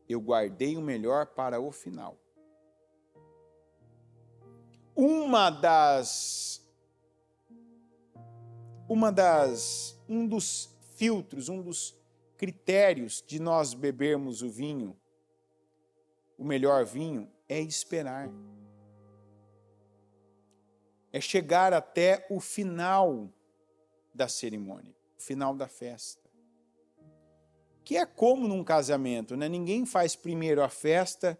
[SPEAKER 1] eu guardei o melhor para o final. Um dos filtros, um dos critérios de nós bebermos o vinho, o melhor vinho, é esperar. É chegar até o final da cerimônia, o final da festa. Que é como num casamento, né? Ninguém faz primeiro a festa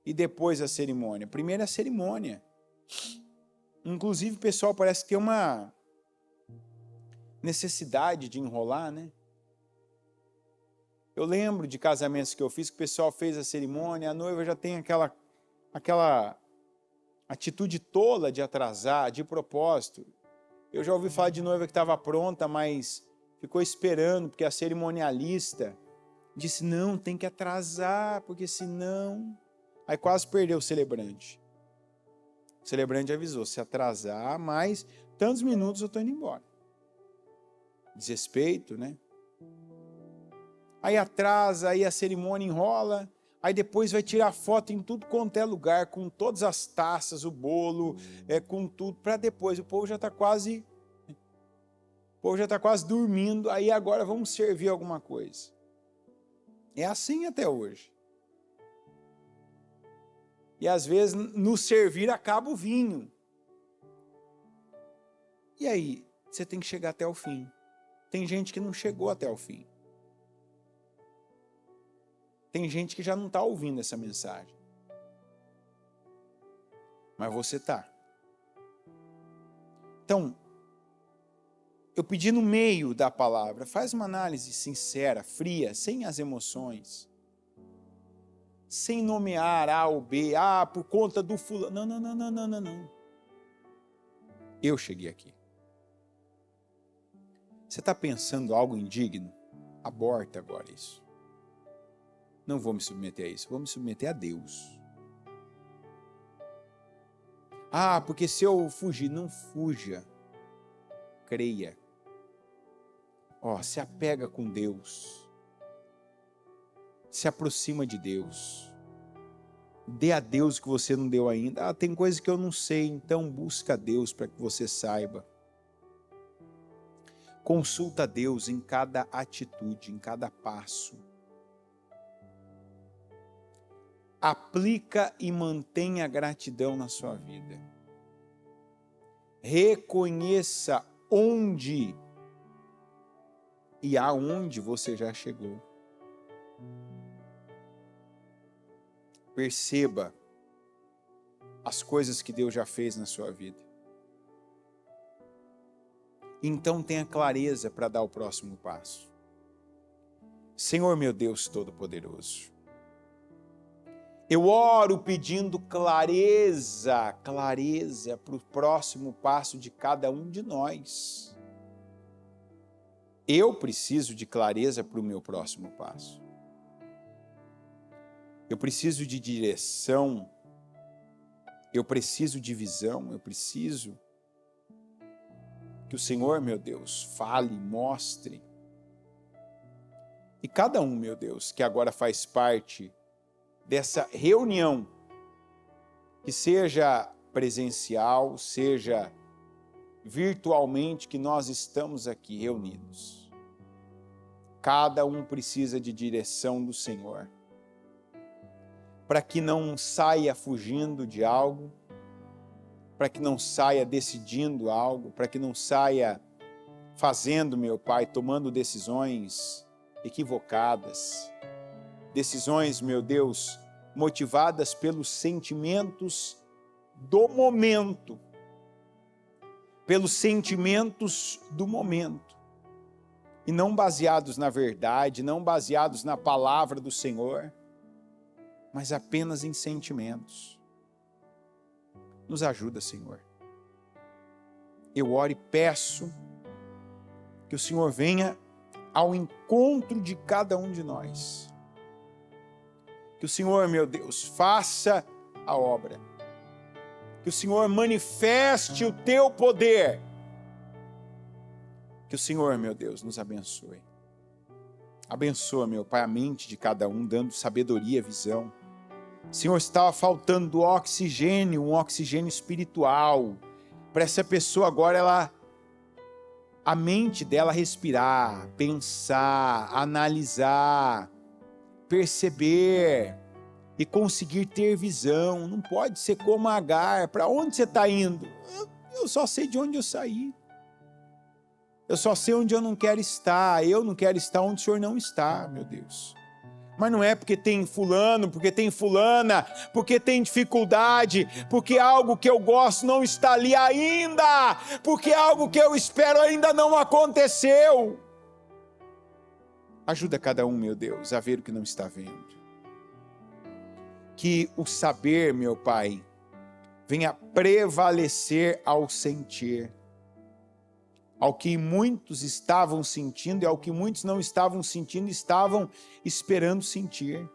[SPEAKER 1] e depois a cerimônia. Primeiro a cerimônia. Inclusive o pessoal parece ter uma necessidade de enrolar, né? Eu lembro de casamentos que eu fiz que o pessoal fez a cerimônia, a noiva já tem aquela atitude tola de atrasar, de propósito. Eu já ouvi falar de noiva que estava pronta, mas ficou esperando, porque a cerimonialista disse, não, tem que atrasar, porque senão... Aí quase perdeu o celebrante. O celebrante avisou, se atrasar mais tantos minutos eu estou indo embora. Desrespeito, né? Aí atrasa, aí a cerimônia enrola, aí depois vai tirar foto em tudo quanto é lugar, com todas as taças, o bolo, com tudo, para depois. O povo já está quase dormindo, aí agora vamos servir alguma coisa. É assim até hoje. E às vezes no servir acaba o vinho. E aí, você tem que chegar até o fim. Tem gente que não chegou até o fim. Tem gente que já não está ouvindo essa mensagem. Mas você está. Então, eu pedi no meio da palavra, faz uma análise sincera, fria, sem as emoções. Sem nomear A ou B, por conta do fulano. Não. Eu cheguei aqui. Você está pensando algo indigno? Aborta agora isso. Não vou me submeter a isso, vou me submeter a Deus. Porque se eu fugir, não fuja. Creia. Se apega com Deus. Se aproxima de Deus. Dê a Deus o que você não deu ainda. Tem coisa que eu não sei, então busca a Deus para que você saiba. Consulta a Deus em cada atitude, em cada passo. Aplica e mantenha a gratidão na sua vida. Reconheça onde e aonde você já chegou. Perceba as coisas que Deus já fez na sua vida. Então tenha clareza para dar o próximo passo. Senhor meu Deus Todo-Poderoso, eu oro pedindo clareza para o próximo passo de cada um de nós. Eu preciso de clareza para o meu próximo passo. Eu preciso de direção, eu preciso de visão, eu preciso que o Senhor, meu Deus, fale, mostre. E cada um, meu Deus, que agora faz parte dessa reunião, que seja presencial, seja virtualmente, que nós estamos aqui reunidos. Cada um precisa de direção do Senhor, para que não saia fugindo de algo, para que não saia decidindo algo, para que não saia fazendo, meu Pai, tomando decisões equivocadas, decisões, meu Deus, motivadas pelos sentimentos do momento, e não baseados na verdade, não baseados na palavra do Senhor, mas apenas em sentimentos. Nos ajuda, Senhor. Eu oro e peço que o Senhor venha ao encontro de cada um de nós. Que o Senhor, meu Deus, faça a obra. Que o Senhor manifeste o teu poder. Que o Senhor, meu Deus, nos abençoe. Abençoa, meu Pai, a mente de cada um, dando sabedoria, visão. Senhor, estava faltando oxigênio, um oxigênio espiritual, para essa pessoa agora, a mente dela respirar, pensar, analisar, perceber e conseguir ter visão. Não pode ser como Agar. Para onde você está indo? Eu só sei de onde eu saí. Eu só sei onde eu não quero estar. Eu não quero estar onde o Senhor não está, meu Deus. Mas não é porque tem fulano, porque tem fulana, porque tem dificuldade, porque algo que eu gosto não está ali ainda, porque algo que eu espero ainda não aconteceu. Ajuda cada um, meu Deus, a ver o que não está vendo. Que o saber, meu Pai, venha prevalecer ao sentir. Ao que muitos estavam sentindo e ao que muitos não estavam sentindo, estavam esperando sentir.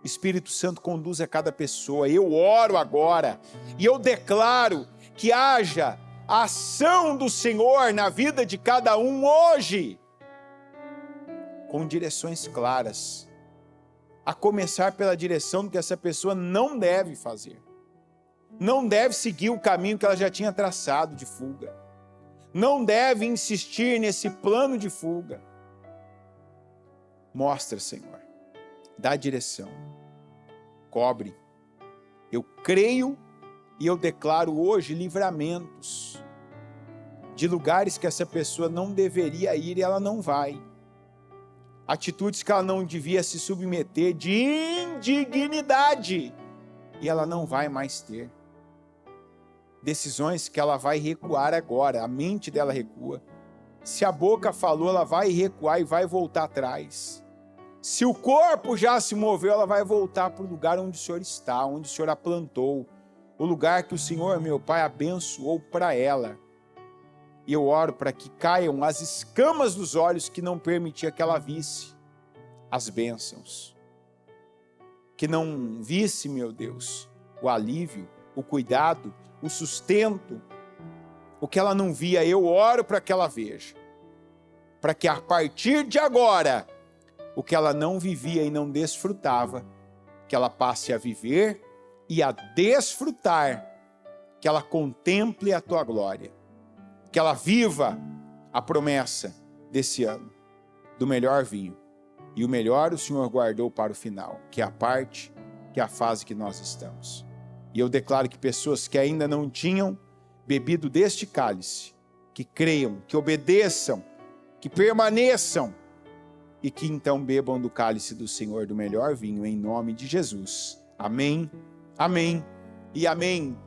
[SPEAKER 1] Espírito Santo, conduza cada pessoa. Eu oro agora e eu declaro que haja a ação do Senhor na vida de cada um hoje, com direções claras, a começar pela direção do que essa pessoa não deve fazer. Não deve seguir o caminho que ela já tinha traçado de fuga. Não deve insistir nesse plano de fuga. Mostra, Senhor. Dá direção. Cobre. Eu creio e eu declaro hoje livramentos de lugares que essa pessoa não deveria ir e ela não vai. atitudes que ela não devia se submeter, de indignidade, e ela não vai mais ter. Decisões que ela vai recuar agora, a mente dela recua. Se a boca falou, ela vai recuar e vai voltar atrás. Se o corpo já se moveu, ela vai voltar para o lugar onde o Senhor está, onde o Senhor a plantou, o lugar que o Senhor, meu Pai, abençoou para ela. E eu oro para que caiam as escamas dos olhos que não permitia que ela visse as bênçãos. Que não visse, meu Deus, o alívio, o cuidado, o sustento. O que ela não via, eu oro para que ela veja. Para que a partir de agora, o que ela não vivia e não desfrutava, que ela passe a viver e a desfrutar, que ela contemple a tua glória. Que ela viva a promessa desse ano, do melhor vinho. E o melhor o Senhor guardou para o final, que é a parte, que é a fase que nós estamos. E eu declaro que pessoas que ainda não tinham bebido deste cálice, que creiam, que obedeçam, que permaneçam, e que então bebam do cálice do Senhor, do melhor vinho, em nome de Jesus. Amém, amém e amém.